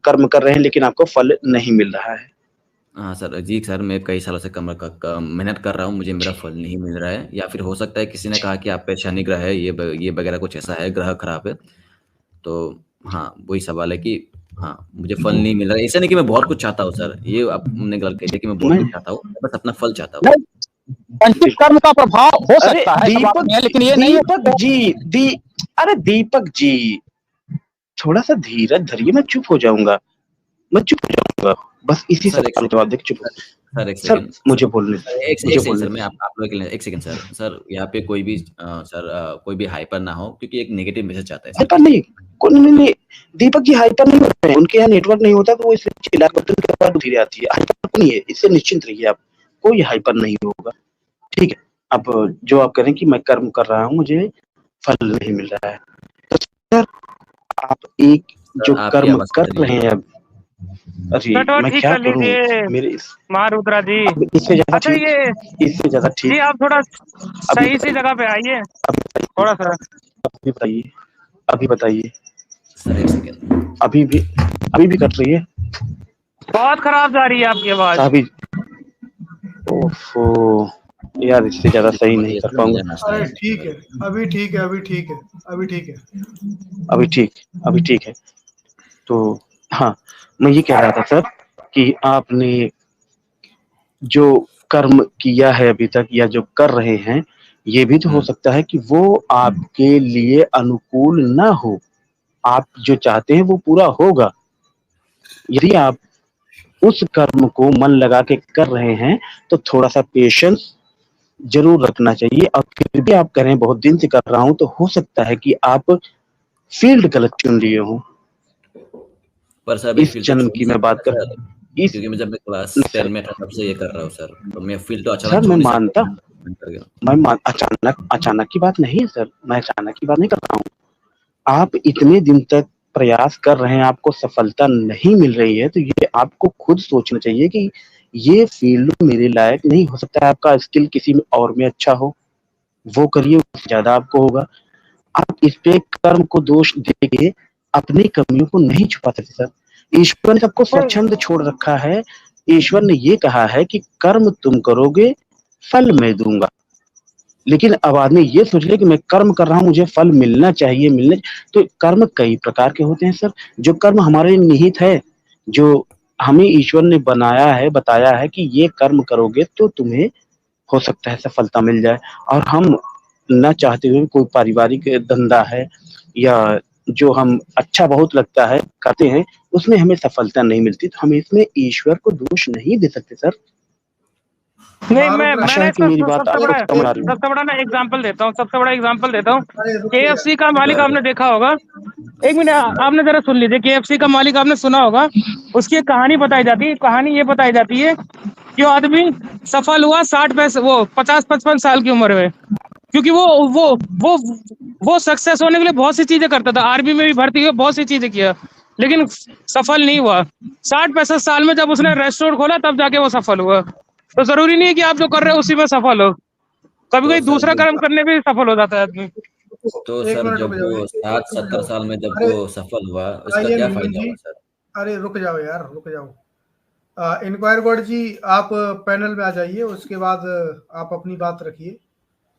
कर्म कर रहे हैं लेकिन आपको फल नहीं मिल रहा है। हाँ सर, जी सर, मैं कई सालों से मेहनत कर रहा हूँ, मुझे मेरा फल नहीं मिल रहा है, या फिर हो सकता है किसी ने कहा कि आप पे शनि ग्रह है, ये वगैरह कुछ ऐसा है, ग्रह खराब है। तो हाँ, वही सवाल है कि हाँ, मुझे फल नहीं मिल रहा है। ऐसा नहीं कि मैं बहुत कुछ चाहता हूँ सर, ये आपने गलत कह दिया कि मैं बहुत मैं कुछ चाहता हूँ, मैं बस अपना फल चाहता हूँ। नहीं, संचित कर्म का प्रभाव हो अरे सकता है, सब बात नहीं है, लेकिन ये नहीं है दीपक जी, थोड़ा-सा धीरज धरिए, मैं चुप हो जाऊँगा। बस इसी सर एक सवाल का जवाब देके चुप हो। सर एक सर सेकंड मुझे सर, बोलने एक मुझे सेकंड सर, बोलने मैं आप लोगों के लिए एक सेकंड सर। सर यहाँ पे कोई भी कोई भी हाइपर ना हो, क्योंकि एक नेगेटिव मैसेज आता है सर। हाइपर नहीं, नहीं, दीपक जी हाइपर नहीं होते हैं, उनके यहाँ नेटवर्क नहीं होता तो वो इसलिए चिल्ला करते हैं, उनके बाद धीरे आती है। हाइपर नहीं है, इससे निश्चिंत रहिए आप, कोई हाइपर नहीं होगा, ठीक है? अब जो आप कह रहे हैं कि मैं कर्म कर रहा हूँ, मुझे फल नहीं मिल रहा है। तो सर आप एक सर जो आपकी कर्म आवाज़ कर कट रही रहे है। हैं अब, अरे नेटवर्क मैं ठीक क्या कर करूँ? लीजिए मेरे महारुद्रा जी। अब इससे ज़्यादा अच्छा ठीक, ये इससे ज़्यादा जी, ठीक आप थोड़ा अभी सही सी जगह पे आइए थोड़ा सा। अभी बताइए, अभी बताइए, सर एक सेकंड। अभी भी कट रही है? बहुत खराब जा रही है आपकी आवाज। अभी ओफो! यार इससे ज़्यादा सही नहीं समझिए कर सर, पाऊँगा। मुझे नाश्ता अरे है। ठीक है, अभी ठीक है, अभी ठीक है, अभी ठीक है। अभी ठीक है। तो हाँ, मैं ये कह रहा था सर कि आपने जो कर्म किया है अभी तक या जो कर रहे हैं, ये भी तो हो सकता है कि वो आपके लिए अनुकूल ना हो। आप जो चाहते हैं वो पूरा होगा। यदि आप उस कर्म को मन लगा के कर रहे हैं, तो थोड़ा-सा पेशेंस ज़रूर रखना चाहिए और फिर भी आप कह रहे हैं बहुत दिन से कर रहा हूँ, तो हो सकता है कि आप फ़ील्ड गलत चुन लिए हों। पर सर अभी इस फील तो जन्म छोड़ नहीं की मैं सकता बात ना कर सर, इस क्योंकि मैं जब मैं क्लास सर 10 में था तब से ये कर रहा हूँ सर, तो मैं फील तो अचानक सर छोड़ मैं नहीं मानता सकता। हूँ, अचानक की बात नहीं है सर, मैं अचानक की बात नहीं कर रहा हूँ। आप इतने दिन तक प्रयास कर रहे हैं, आपको सफलता नहीं मिल रही है, तो ये आपको खुद सोचना चाहिए कि ये फ़ील्ड मेरे लायक नहीं हो सकता है आपका स्किल किसी में और में अच्छा हो, वो करिए उससे ज़्यादा आपको होगा। आप इस पे कर्म को दोष देके अपनी कमियों को नहीं छुपा सकते सर। ईश्वर ने सबको स्वच्छंद छोड़ रखा है। ईश्वर ने ये कहा है कि कर्म तुम करोगे, फल मैं दूँगा। लेकिन अब आदमी ये सोच ले कि मैं कर्म कर रहा हूँ, मुझे फल मिलना चाहिए, तो कर्म कई प्रकार के होते हैं सर। जो कर्म हमारे लिए निहित है, जो हमें ईश्वर ने बनाया है, बताया है कि ये कर्म करोगे तो तुम्हें हो सकता है सफलता मिल जाए और हम ना चाहते हुए कोई पारिवारिक धंधा है या जो हम अच्छा बहुत लगता है करते हैं, उसमें हमें सफलता नहीं मिलती, तो हम इसमें ईश्वर को दोष नहीं दे सकते सर। नहीं, महारुद्र, आशा मैंने है कि इसका मेरी बात अरे आपको समझ आ रही हो। सबसे बड़ा ना एग्जांपल देता हूँ, सबसे बड़ा एग्जांपल देता हूँ। अरे रुकिए यार, केएफसी का मालिक सर आपने देखा होगा, एक मिनट आपने जरा सुन लीजिए। केएफसी का मालिक आपने सुना होगा, उसकी एक कहानी बताई जाती है। कहानी ये बताई जाती है कि वो आदमी सफल हुआ 50-55 साल की उम्र में, क्योंकि वो सक्सेस होने के लिए बहुत सी चीजें करता था। आर्मी में भी भर्ती हुआ, बहुत सी चीजें किया, लेकिन सफल नहीं हुआ। 60-65 साल में जब उसने रेस्टोरेंट खोला तब जाके वो सफल हुआ। तो जरूरी नहीं है कि आप जो कर रहे हो उसी में सफल हो, कभी तो कोई सर दूसरा जब कर्म करने में भी सफल हो जाता है आदमी। तो एक सर मिनट रुक जब जाओ, वो एक मिनट रुक 60-70 जाओ। साल में जब अरे वो सफल हुआ, उसका आइए क्या मिलन फ़ायदा जी, हुआ सर? अरे रुक जाओ यार, रुक जाओ। इंक्वायर गॉड जी, आप पैनल में आ जाइए, उसके बाद आप अपनी बात रखिए।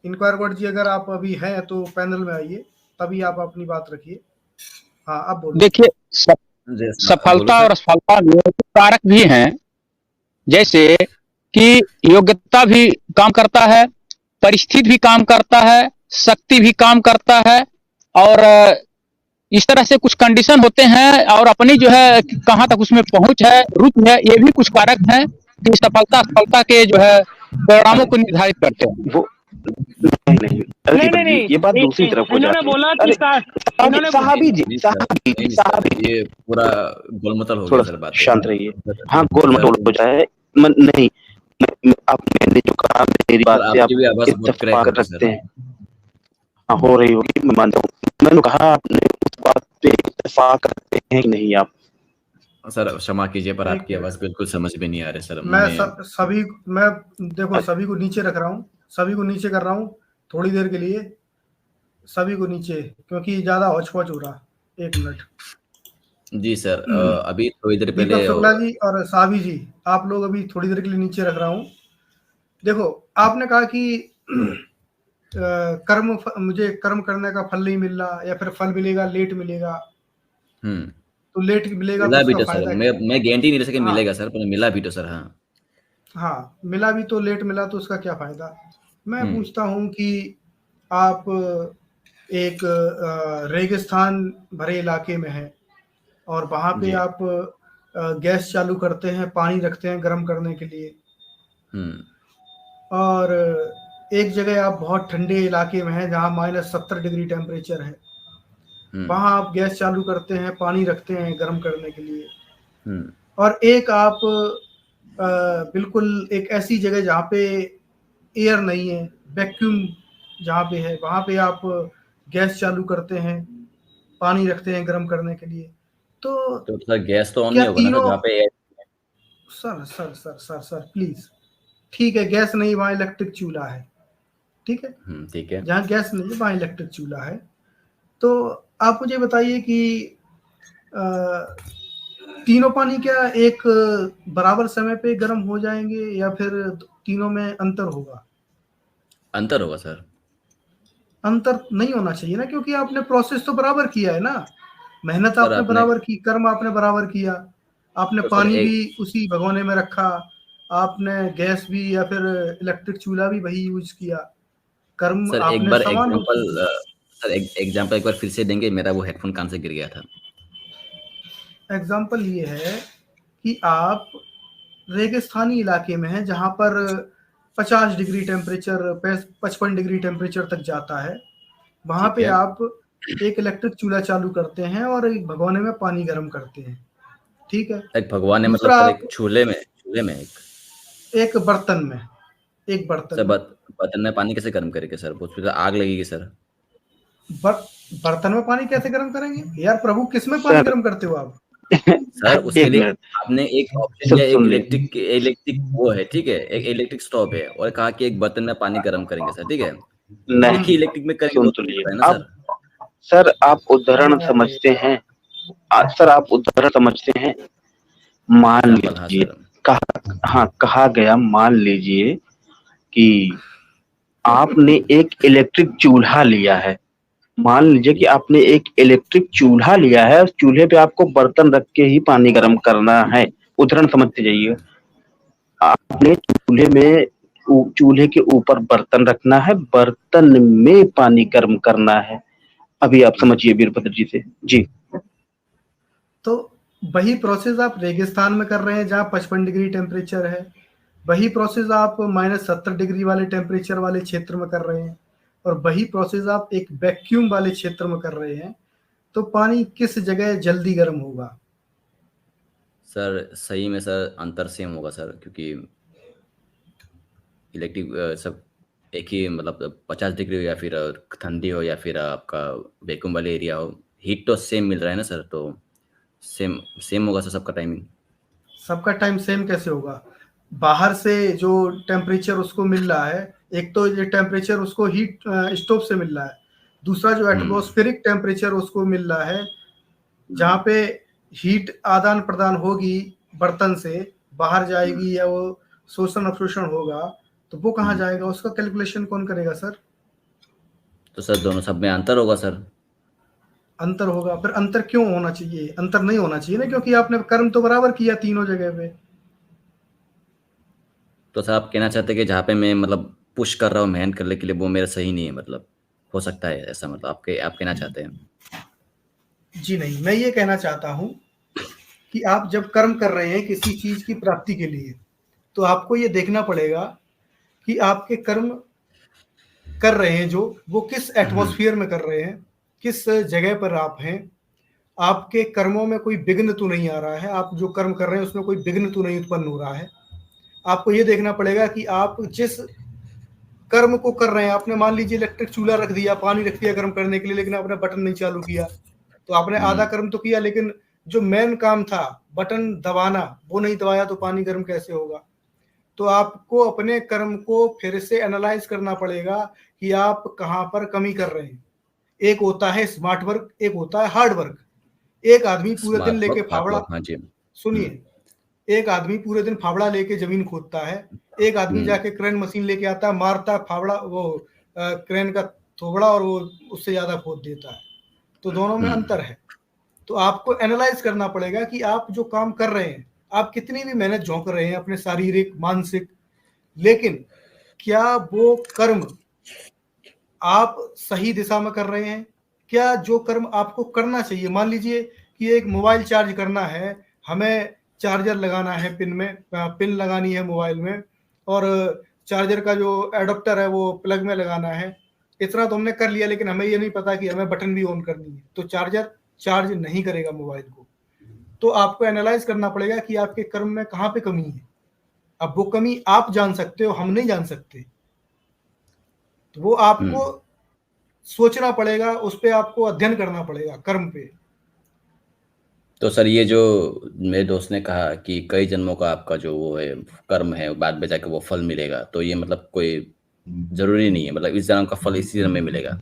इंक्वायर गॉड जी, अगर आप अभी हैं तो पैनल में आइए, तभी आप अपनी बात रखिए। हाँ, आप बोलो। देखिए, जी, आप बोलो सफलता सर। और असफलता में कुछ कारक भी हैं। जैसे कि योग्यता भी काम करता है, परिस्थिति भी काम करता है, शक्ति भी काम करता है, और इस तरह से कुछ कंडीशन होते हैं, और अपनी जो है कहाँ तक उसमें पहुंच है, रुचि है, ये भी कुछ कारक हैं कि सफलता असफलता के जो है परिणामों को निर्धारित करते हैं। वो नहीं अरे नहीं नहीं नहीं, ये बात दूसरी तरफ हो इन्होंने जाती है। बोला कि अरे इन्होंने साहबी जी नहीं सर, साहबी ये पूरा गोलमतल हो गया थोड़ा सर बात। शांत रहिए। हाँ गोल मटोल हो जाए नहीं, आपने जो कहा मेरी बात से आप आपकी भी आवाज बहुत क्रैक इत्तेफाक कर रही है रखते सर। हैं। हाँ हो रही होगी, मैं मानता हूँ। मैंने कहा आपने उस बात पे इत्तेफाक रखते हैं कि नहीं आप? सर क्षमा कीजिए पर एक आपकी आवाज बिल्कुल समझ में नहीं आ रही सर। मैं देखो सभी को नीचे रख रहा हूँ, सभी को नीचे कर रहा हूँ थोड़ी देर के लिए, सभी को नीचे, क्योंकि ज्यादा हौच पौच हो रहा। 1 मिनट। जी सर, अभी थोड़ी देर दीपक पहले शुक्ला जी और सावी जी, आप लोग अभी थोड़ी देर के लिए नीचे रख रहा हूँ। देखो आपने कहा कि मुझे कर्म करने का फल नहीं मिल रहा, या फिर फल मिलेगा लेट मिलेगा। तो लेट मिलेगा तो मिला भी उसका तो सर, फायदा मैं गारंटी नहीं दे सके हाँ। मिलेगा सर, पर मिला भी तो सर। हाँ मिला भी तो लेट मिला तो उसका क्या फायदा। मैं पूछता हूँ कि आप एक रेगिस्तान भरे इलाके में हैं और वहां पे जी। आप गैस चालू करते हैं, पानी रखते हैं गर्म करने के लिए, और एक जगह आप बहुत ठंडे इलाके में हैं जहाँ -70 डिग्री टेम्परेचर है, वहां आप गैस चालू करते हैं, पानी रखते हैं गर्म करने के लिए, और एक आप बिल्कुल एक ऐसी जगह जहाँ पे एयर नहीं है, वैक्यूम जहाँ पे है, वहां पे आप गैस चालू करते हैं, पानी रखते हैं गर्म करने के लिए। तो सर गैस तो ऑन क्या नहीं होगा ना तीनों जहाँ पे sir sir sir sir sir please, ठीक है गैस नहीं वहाँ इलेक्ट्रिक चूल्हा है, ठीक है, ठीक है। जहाँ गैस नहीं है वहाँ इलेक्ट्रिक चूल्हा है। तो आप मुझे बताइए कि तीनों पानी क्या एक बराबर समय पे गर्म हो जाएंगे या फिर तीनों में अंतर होगा? अंतर होगा सर। अंतर नहीं होना चाहिए ना, क्योंकि आपने प्रोसेस तो बराबर किया है ना, मेहनत सर आपने बराबर की, कर्म आपने बराबर किया, आपने तो पानी सर भी उसी भगोने में रखा, आपने गैस भी या फिर इलेक्ट्रिक चूल्हा भी वही यूज किया, कर्म सर एक आपने बार समान रूप से एग्जांपल सर एग्जांपल एक बार फिर से देंगे, मेरा वो हेडफोन कान से गिर गया था। एग्जाम्पल ये है कि आप रेगिस्तानी इलाके में हैं जहां पर 50 डिग्री टेम्परेचर 55 डिग्री टेम्परेचर तक जाता है, वहां पे आप एक इलेक्ट्रिक चूल्हा चालू करते हैं और एक भगोने में पानी गर्म करते हैं, ठीक है। एक भगवान है मतलब दूसरा सर, आप एक चूल्हे में एक बर्तन में सर बर्तन में पानी कैसे गर्म करेंगे सर? उसमें तो आग लगेगी सर। बर्तन में पानी कैसे गर्म करेंगे यार प्रभु, किसमें पानी गर्म करते हो आप? सर उसके लिए आपने एक ऑप्शन दिया, एक इलेक्ट्रिक वो है, ठीक है, एक इलेक्ट्रिक स्टोव है, और कहा कि एक बर्तन में पानी गर्म करेंगे सर, ठीक है। एक ही इलेक्ट्रिक में करेंगे सुन तो लीजिए है ना सर आप उदाहरण समझते हैं, सर आप उदाहरण समझते हैं। मान लीजिए कहा गया, मान लीजिए कि आपने एक इलेक्ट्रिक चूल्हा लिया है, मान लीजिए कि आपने एक इलेक्ट्रिक चूल्हा लिया है, उस चूल्हे पे आपको बर्तन रख के ही पानी गर्म करना है, उदाहरण समझते जाइए। आपने चूल्हे के ऊपर बर्तन रखना है, बर्तन में पानी गर्म करना है। अभी आप समझिए वीरभद्र जी से। जी तो वही प्रोसेस आप रेगिस्तान में कर रहे हैं जहाँ 55 डिग्री टेम्परेचर है, वही प्रोसेस आप -70 डिग्री वाले टेम्परेचर वाले क्षेत्र में कर रहे हैं, और वही प्रोसेस आप एक वैक्यूम वाले क्षेत्र में कर रहे हैं, तो पानी किस जगह जल्दी गर्म होगा? सर सही में सर अंतर सेम होगा सर, क्योंकि इलेक्ट्रिक सब एक ही मतलब 50 डिग्री हो या फिर ठंडी हो या फिर आपका वैक्यूम वाले एरिया हो, हीट तो सेम मिल रहा है ना सर, तो सेम होगा सर सबका टाइमिंग। सबका टाइम सेम कैसे होगा? बाहर से जो टेम्परेचर उसको मिल रहा है, एक तो ये टेम्परेचर उसको हीट स्टोव से मिल रहा है, दूसरा जो एटमॉस्फेरिक टेम्परेचर उसको मिल रहा है, जहाँ पे हीट आदान प्रदान होगी बर्तन से बाहर जाएगी या वो शोषण अवशोषण होगा, तो वो कहाँ जाएगा, उसका कैलकुलेशन कौन करेगा सर? तो सर दोनों सब में अंतर होगा सर। अंतर होगा, फिर अंतर क्यों होना चाहिए? अंतर नहीं होना चाहिए ना, क्योंकि आपने कर्म तो बराबर किया तीनों जगह पे। तो सर आप कहना चाहते हैं कि जहाँ पे मैं मतलब पुश कर रहा हूँ मेहनत करने के लिए, वो मेरा सही नहीं है, मतलब हो सकता है ऐसा, मतलब आप कहना चाहते हैं? जी नहीं, मैं ये कहना चाहता हूँ कि आप जब कर्म कर रहे हैं किसी चीज की प्राप्ति के लिए, तो आपको ये देखना पड़ेगा कि आपके कर्म कर रहे हैं जो, वो किस एटमॉस्फेयर में कर रहे हैं, किस जगह पर आप हैं, आपके कर्मों में कोई विघ्न तो नहीं आ रहा है, आप जो कर्म कर रहे हैं उसमें कोई विघ्न तो नहीं उत्पन्न हो रहा है। आपको ये देखना पड़ेगा कि आप जिस कर्म को कर रहे हैं, आपने मान लीजिए इलेक्ट्रिक चूल्हा रख दिया, पानी रख दिया गर्म करने के लिए, लेकिन आपने बटन नहीं चालू किया, तो आपने आधा कर्म तो किया, लेकिन जो मेन काम था बटन दबाना, वो नहीं दबाया, तो पानी गर्म कैसे होगा? तो आपको अपने कर्म को फिर से एनालाइज करना पड़ेगा कि आप कहाँ पर कमी कर रहे हैं। एक होता है स्मार्ट वर्क, एक होता है हार्ड वर्क। एक आदमी पूरे दिन लेके फावड़ा, हाँ जी, सुनिए, एक आदमी पूरे दिन फावड़ा लेके जमीन खोदता है, एक आदमी जाके क्रेन मशीन लेके आता है, मारता है फावड़ा, वो क्रेन का थोबड़ा, और वो उससे ज्यादा खोद देता है। तो दोनों में अंतर है। तो आपको एनालाइज करना पड़ेगा कि आप जो काम कर रहे हैं, आप कितनी भी मेहनत झोंक रहे हैं अपने शारीरिक मानसिक, लेकिन क्या वो कर्म आप सही दिशा में कर रहे हैं? क्या जो कर्म आपको करना चाहिए, मान लीजिए कि एक मोबाइल चार्ज करना है, हमें चार्जर लगाना है, पिन लगानी है मोबाइल में, और चार्जर का जो एडोप्टर है वो प्लग में लगाना है, इतना तो हमने कर लिया, लेकिन हमें ये नहीं पता कि हमें बटन भी ऑन करनी है, तो चार्जर चार्ज नहीं करेगा मोबाइल को। तो आपको एनालाइज करना पड़ेगा कि आपके कर्म में कहाँ पे कमी है। अब वो कमी आप जान सकते हो, हम नहीं जान सकते, तो वो आपको सोचना पड़ेगा, उस पर आपको अध्ययन करना पड़ेगा कर्म पे। तो सर ये जो मेरे दोस्त ने कहा कि कई जन्मों का आपका जो वो है कर्म है, बाद में जाके वो फल मिलेगा, तो ये मतलब कोई जरूरी नहीं है, मतलब इस जन्म का फल इसी जन्म में मिलेगा?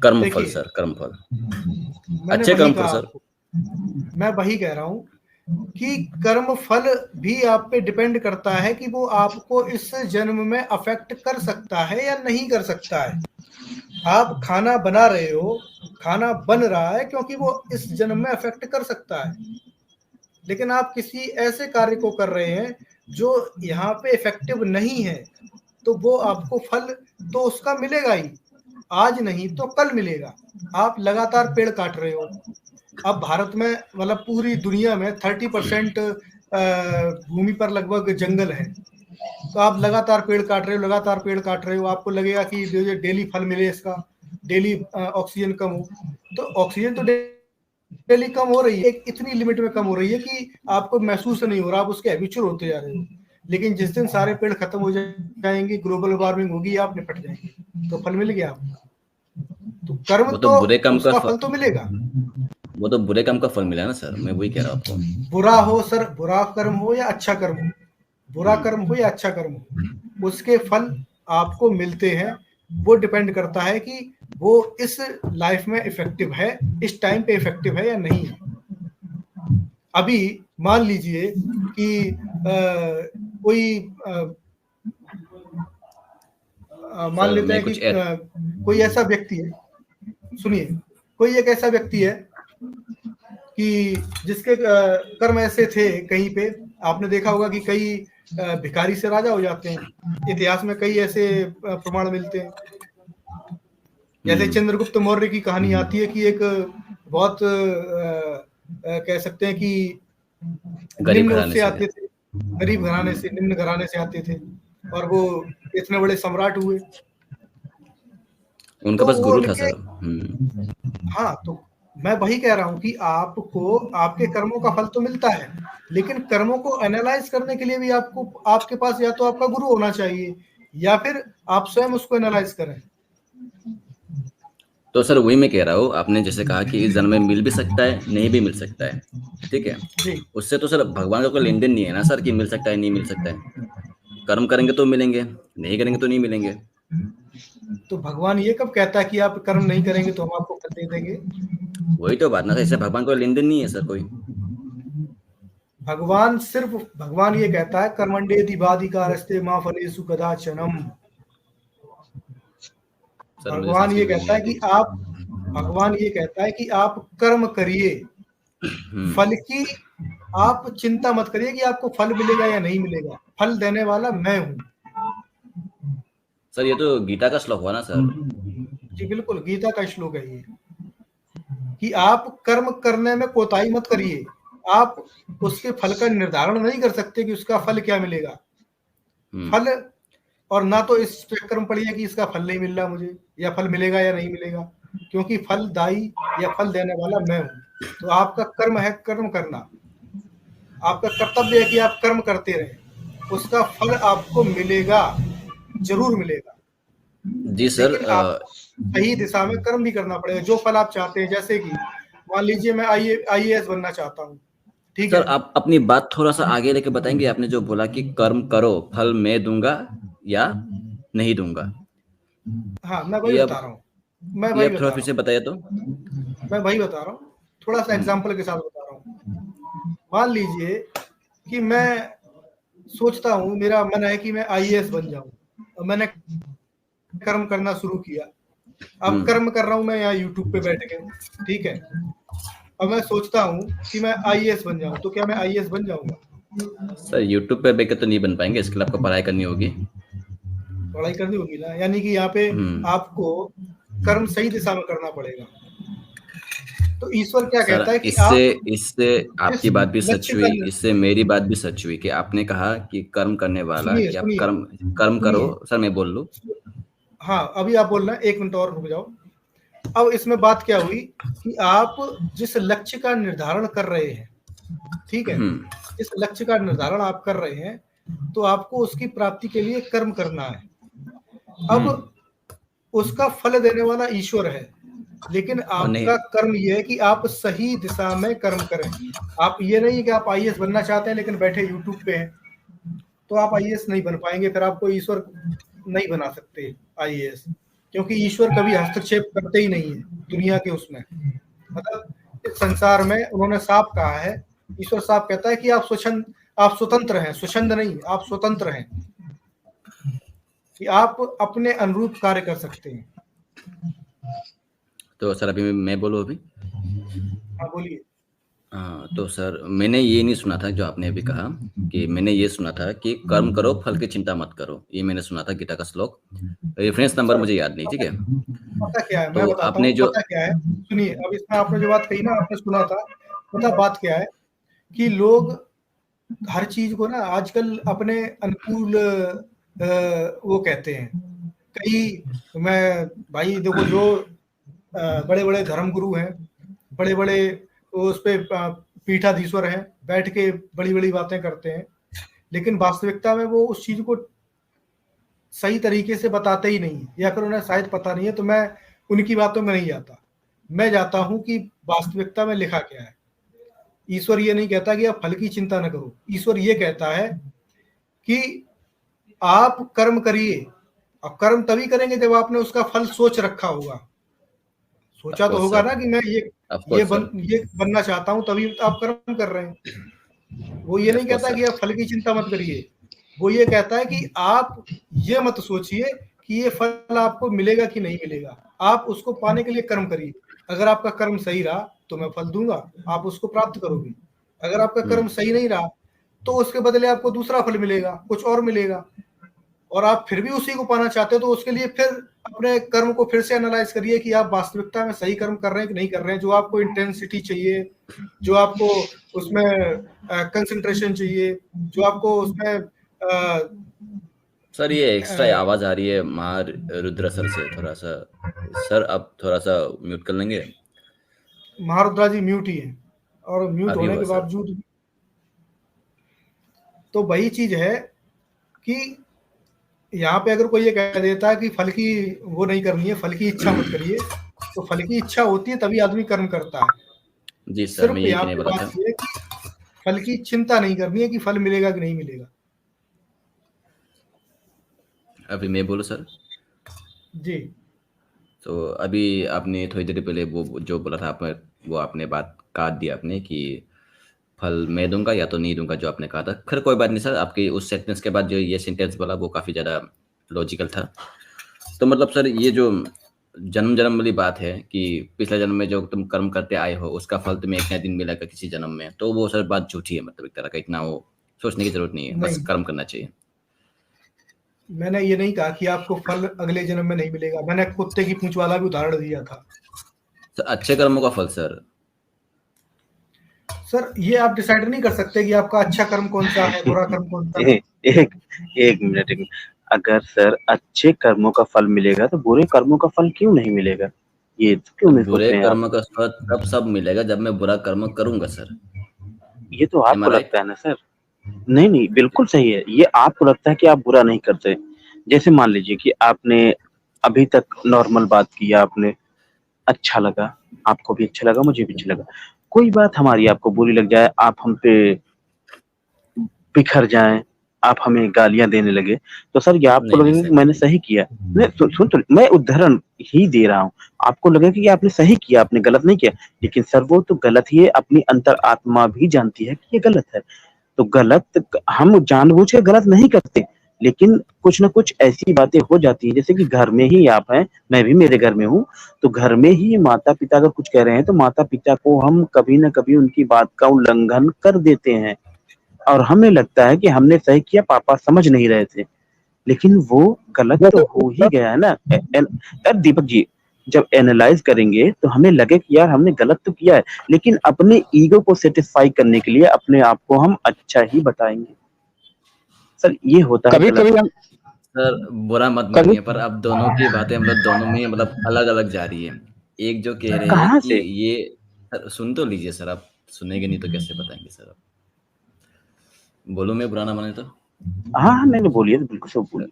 कर्म फल सर, कर्म फल, अच्छे कर्म फल सर। मैं वही कह रहा हूँ कि कर्म फल भी आप पे डिपेंड करता है कि वो आपको इस जन्म में अफेक्ट कर सकता है या नहीं कर सकता है। आप खाना बना रहे हो, खाना बन रहा है क्योंकि वो इस जन्म में अफेक्ट कर सकता है, लेकिन आप किसी ऐसे कार्य को कर रहे हैं जो यहाँ पे इफेक्टिव नहीं है, तो वो आपको फल तो उसका मिलेगा ही, आज नहीं तो कल मिलेगा। आप लगातार पेड़ काट रहे हो, अब भारत में मतलब पूरी दुनिया में 30% भूमि पर लगभग जंगल है, तो आप लगातार पेड़ काट रहे हो, लगातार पेड़ काट रहे हो, आपको लगेगा कि डेली फल मिले इसका, डेली ऑक्सीजन कम हो, तो ऑक्सीजन तो डेली कम हो रही है, एक इतनी लिमिट में कम हो रही है कि आपको महसूस नहीं हो रहा, आप उसके हैबिचुअल होते जा रहे हो। लेकिन जिस दिन सारे पेड़ खत्म हो जाएंगे, ग्लोबल वार्मिंग होगी, आप निपट जाएंगे, तो फल मिल गया आपको। तो कर्म तो बुरे काम का फल तो मिलेगा, वो तो बुरे काम का फल मिला ना सर, मैं वही कह रहा हूँ आपको। बुरा हो सर, बुरा कर्म हो या अच्छा कर्म हो, बुरा कर्म हो या अच्छा कर्म हो, उसके फल आपको मिलते हैं। वो डिपेंड करता है कि वो इस लाइफ में इफेक्टिव है, इस टाइम पे इफेक्टिव है या नहीं है। अभी मान लीजिए कि कोई मान लेते हैं कि कोई ऐसा व्यक्ति है, सुनिए, कोई एक ऐसा व्यक्ति है कि जिसके कर्म ऐसे थे, कहीं पे आपने देखा होगा कि कई भिखारी से राजा हो जाते हैं, इतिहास में कई ऐसे प्रमाण मिलते हैं। जैसे चंद्रगुप्त मौर्य की कहानी आती है कि एक बहुत कह सकते हैं कि निम्न उससे आते थे, गरीब घराने से, निम्न घराने से आते थे, और वो इतने बड़े सम्राट हुए। उनका पास गुरु था सर। हाँ, तो मैं वही कह रहा हूँ कि आपको आपके कर्मों का फल तो मिलता है, लेकिन कर्मों को एनालाइज करने के लिए भी आपको, आपके पास या तो आपका गुरु होना चाहिए या फिर आप स्वयं उसको एनालाइज करें। तो सर वही मैं कह रहा हूँ, आपने जैसे कहा कि इस जन्म में मिल भी सकता है, नहीं भी मिल सकता है, ठीक है जी। उससे तो सर भगवान का कोई लेन देन नहीं है ना सर, कि मिल सकता है नहीं मिल सकता है। कर्म करेंगे तो मिलेंगे, नहीं करेंगे तो नहीं मिलेंगे। तो भगवान ये कब कहता है कि आप कर्म नहीं करेंगे तो हम आपको फल दे देंगे? वही तो बात ना सर, इससे भगवान को लेन देन नहीं है सर कोई। भगवान सिर्फ, भगवान ये कहता है कर्मण्येति बाधिकारस्ते मा फलेषु कदाचनम। भगवान ये कहता है कि आप, भगवान ये कहता है कि आप कर्म करिए, फल की आप चिंता मत करिए कि आपको फल मिलेगा या नहीं मिलेगा, फल देने वाला मैं हूं। सर ये तो गीता का श्लोक हुआ ना सर? जी बिल्कुल, गीता का श्लोक है ये, कि आप कर्म करने में कोताही मत करिए। आप उसके फल का निर्धारण नहीं कर सकते कि उसका फल क्या मिलेगा। फल, और ना तो इस चक्कर में पड़िए कि इसका फल नहीं मिल रहा मुझे, या फल मिलेगा या नहीं मिलेगा, क्योंकि फलदायी या फल देने वाला मैं हूं। तो आपका कर्म है कर्म करना, आपका कर्तव्य है कि आप कर्म करते रहें, उसका फल आपको मिलेगा, जरूर मिलेगा। जी सर, लेकिन आपको सही दिशा में कर्म भी करना पड़ेगा, जो फल आप चाहते हैं। जैसे कि मान लीजिए मैं IAS बनना चाहता हूँ, ठीक है सर आप अपनी बात थोड़ा सा आगे लेके बताएंगे? आपने जो बोला कि कर्म करो, फल मैं दूंगा या नहीं दूंगा। हाँ, मैं वही ये बता रहा हूँ, मैं ये वही आप बता थोड़ा रहा फिर हूँ, से बताइए तो। मैं वही बता रहा हूँ, थोड़ा सा एग्जाम्पल के साथ बता रहा हूँ। मान लीजिए कि मैं सोचता हूँ, मेरा मन है कि मैं IAS बन जाऊं, और मैंने कर्म करना शुरू किया। अब कर्म कर रहा हूं मैं यहाँ यूट्यूब पे बैठ के, ठीक है। अब मैं सोचता हूँ कि मैं IAS बन जाऊं, तो क्या मैं IAS बन जाऊंगा? सर यूट्यूब पे बैठ के तो नहीं बन पाएंगे, इसके लिए आपको पढ़ाई करनी होगी। पढ़ाई करनी होगी ना, यानी कि यहाँ पे आपको कर्म सही दिशा में करना पड़ेगा। तो ईश्वर क्या सर कहता है कि इससे आपकी बात भी सच हुई, इससे मेरी बात भी सच हुई कि आपने कहा कि कर्म करने वाला सुनिए कि आप सुनिए कर्म करो। सर मैं बोल लूं? हाँ, अभी आप बोल रहे हैं, 1 मिनट और रुक जाओ। अब इसमें बात क्या हुई कि आप जिस लक्ष्य का निर्धारण कर रहे हैं, ठीक है, इस लक्ष्य का निर्धारण आप कर रहे हैं, तो आपको उसकी प्राप्ति के लिए कर्म करना है। अब उसका फल देने वाला ईश्वर है, लेकिन आपका कर्म यह है कि आप सही दिशा में कर्म करें। आप ये नहीं कि आप IAS बनना चाहते हैं लेकिन बैठे यूट्यूब पे हैं, तो आप IAS नहीं बन पाएंगे, फिर आपको ईश्वर नहीं बना सकते IAS, क्योंकि ईश्वर कभी हस्तक्षेप करते ही नहीं है दुनिया के उसमें। मतलब इस संसार में उन्होंने साफ कहा है, ईश्वर साफ कहता है कि आप स्वतंत्र हैं, स्वच्छंद नहीं, आप स्वतंत्र हैं, कि आप अपने अनुरूप कार्य कर सकते हैं। तो सर अभी मैं बोलूं अभी? हाँ बोलिए। हाँ, तो सर मैंने ये नहीं सुना था जो आपने अभी कहा, कि मैंने ये सुना था कि कर्म करो फल की चिंता मत करो। ये मैंने सुना था गीता का श्लोक, रेफरेंस नंबर मुझे याद नहीं, ठीक है। पता क्या है, तो मैं बताता आपने हूँ, जो पता क्या है, सुनिए। अब इसमें आपने जो बात कही ना, आपने सुना था, पता बात क्या है कि लोग हर चीज को ना आजकल अपने अनुकूल वो कहते हैं। कई मैं भाई देखो, जो बड़े बड़े धर्म गुरु हैं, बड़े बड़े उस पे पीठाधीश्वर हैं, बैठ के बड़ी बड़ी बातें करते हैं, लेकिन वास्तविकता में वो उस चीज को सही तरीके से बताते ही नहीं, या फिर उन्हें शायद पता नहीं है। तो मैं उनकी बातों में नहीं जाता, मैं जाता हूं कि वास्तविकता में लिखा क्या है। ईश्वर ये नहीं कहता कि आप फल की चिंता न करो, ईश्वर ये कहता है कि आप कर्म करिए, और कर्म तभी करेंगे जब आपने उसका फल सोच रखा होगा। सोचा तो होगा ना कि मैं ये बनना चाहता हूं, तभी आप कर्म कर रहे हैं। वो ये नहीं कहता कि आप फल की चिंता मत करिए, वो ये कहता है कि आप ये मत सोचिए कि ये फल आपको मिलेगा कि नहीं मिलेगा, आप उसको पाने के लिए कर्म करिए। अगर आपका कर्म सही रहा तो मैं फल दूंगा, आप उसको प्राप्त करोगे। अगर आपका कर्म सही नहीं रहा तो उसके बदले आपको दूसरा फल मिलेगा, कुछ और मिलेगा, और आप फिर भी उसी को पाना चाहते हो, तो उसके लिए फिर अपने कर्म को फिर से एनालाइज करिए कि आप वास्तविकता में सही कर्म कर रहे हैं कि नहीं कर रहे हैं। जो आपको इंटेंसिटी चाहिए, जो आपको उसमें कंसंट्रेशन चाहिए, जो आपको उसमें सर ये एक्स्ट्रा आवाज आ रही है महारुद्र सर से, थोड़ा सा सर आप थोड़ा सा म्यूट कर लेंगे? महारुद्रा जी म्यूट ही है, और म्यूट होने के बावजूद तो वही चीज है कि यहाँ पे अगर कोई ये कह देता है कि फल की वो नहीं करनी है, फल की इच्छा मत करिए, तो फल की इच्छा होती है तभी आदमी कर्म करता है। जी सर, सिर्फ मैं यही यहाँ कहने पे वाला बात था। ये है कि फल की चिंता नहीं करनी है कि फल मिलेगा कि नहीं मिलेगा। अभी मैं बोलूं सर? जी। तो अभी आपने थोड़ी देर पहले वो जो बोला था आपने, वो आपने बात काट दिया आपने कि फल मैं दूंगा या तो नहीं दूंगा, जो आपने कहा था। खैर कोई बात नहीं सर, आपके उस सेंटेंस के बाद जो ये सेंटेंस बोला वो काफ़ी ज़्यादा लॉजिकल था। तो मतलब सर ये जो जन्म जन्म वाली बात है कि पिछले जन्म में जो तुम कर्म करते आए हो उसका फल तुम्हें एक ना दिन मिलेगा किसी जन्म में, तो वो सर बात झूठी है, मतलब एक तरह का इतना वो सोचने की जरूरत नहीं है, बस नहीं, कर्म करना चाहिए। मैंने ये नहीं कहा कि आपको फल अगले जन्म में नहीं मिलेगा। मैंने कुत्ते की पूंछ वाला भी उदाहरण दिया था। सर अच्छे कर्मों का फल सर ये आप डिसाइड नहीं कर सकते कि आपका अच्छा कर्म कौन सा है, बुरा कर्म कौन सा है। एक मिनट, अगर सर अच्छे कर्मों का फल मिलेगा तो बुरे कर्मों का फल क्यों नहीं मिलेगा? ये तो क्यों नहीं सोच बुरे रहे हैं कर्म का फल तब सब मिलेगा जब मैं बुरा कर्म करूंगा सर। ये तो Am I आपको right? लगता है ना सर? नहीं, बिल्कुल सही है। ये आपको लगता है कि आप बुरा नहीं करते। जैसे मान लीजिए कि आपने अभी तक नॉर्मल बात की, आपने अच्छा लगा, आपको भी अच्छा लगा, मुझे भी अच्छा लगा। कोई बात हमारी आपको बुरी लग जाए, आप हम पे बिखर जाएँ, आप हमें गालियाँ देने लगे, तो सर ये आपको नहीं नहीं लगेगा कि सर, मैंने सही किया। नहीं सुन तो मैं उदाहरण ही दे रहा हूँ। आपको लगेगा कि आपने सही किया, आपने गलत नहीं किया। लेकिन सर वो तो गलत ही है, अपनी अंतरात्मा भी जानती है कि ये गलत है। तो गलत हम जानबूझ के गलत नहीं करते, लेकिन कुछ न कुछ ऐसी बातें हो जाती हैं, जैसे कि घर में ही आप हैं, मैं भी मेरे घर में हूँ, तो घर में ही माता-पिता अगर कुछ कह रहे हैं, तो माता-पिता को हम कभी न कभी उनकी बात का उल्लंघन कर देते हैं और हमें लगता है कि हमने सही किया, पापा समझ नहीं रहे थे। लेकिन वो गलत तो हो ही गया है ना। यार दीपक जी, जब एनालाइज करेंगे तो हमें लगे कि यार हमने गलत तो किया है, लेकिन अपने ईगो को सेटिस्फाई करने के लिए अपने आप को हम अच्छा ही बताएंगे। सर ये होता है कभी गलत। कभी हम सर बुरा मत कभी मानिए, पर अब दोनों की बातें हम लोग दोनों में मतलब अलग अलग जा रही है। एक जो कह रहे हैं कहाँ कि से? ये सर सुन तो लीजिए सर, आप सुनेंगे नहीं तो कैसे बताएंगे सर आप? बोलूं मैं बुरा ना माने तो? हाँ, नहीं बोलिए, बिल्कुल सब बोलिए।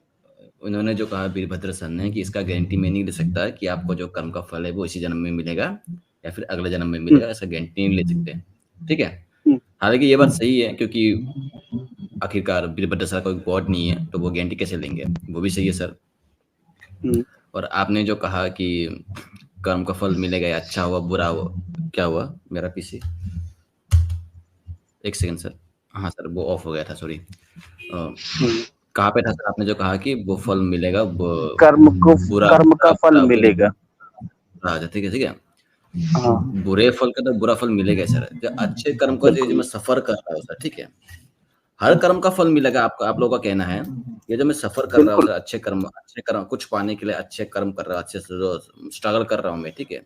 उन्होंने जो कहा वीरभद्र सर ने कि इसका गारंटी मैं नहीं ले सकता कि आपको जो कर्म का फल है वो इसी जन्म में मिलेगा या फिर अगले जन्म में मिलेगा, ऐसा गारंटी नहीं ले सकते। ठीक है, हालांकि ये बात सही है क्योंकि आखिरकार वीरभद्र सर कोई गॉड नहीं है, तो वो गारंटी कैसे लेंगे, वो भी सही है सर। और आपने जो कहा कि कर्म का फल मिलेगा या अच्छा हुआ बुरा हुआ, क्या हुआ मेरा पीसी? एक सेकंड सर, हाँ सर वो ऑफ हो गया था, सॉरी। कहाँ पे था सर आपने जो कहा कि वो फल मिलेगा, कर्म का फल मिलेगा। ठीक है ठीक है, बुरे फल का तो बुरा फल मिलेगा सर। जो अच्छे कर्म का जो मैं सफर कर रहा हूँ सर, ठीक है, हर कर्म का फल मिलेगा। आप लोगों का कहना है ये जो मैं सफर कर रहा हूँ सर, अच्छे कर्म कुछ पाने के लिए अच्छे कर्म कर रहा हूँ, अच्छे से स्ट्रगल कर रहा हूँ मैं, ठीक है,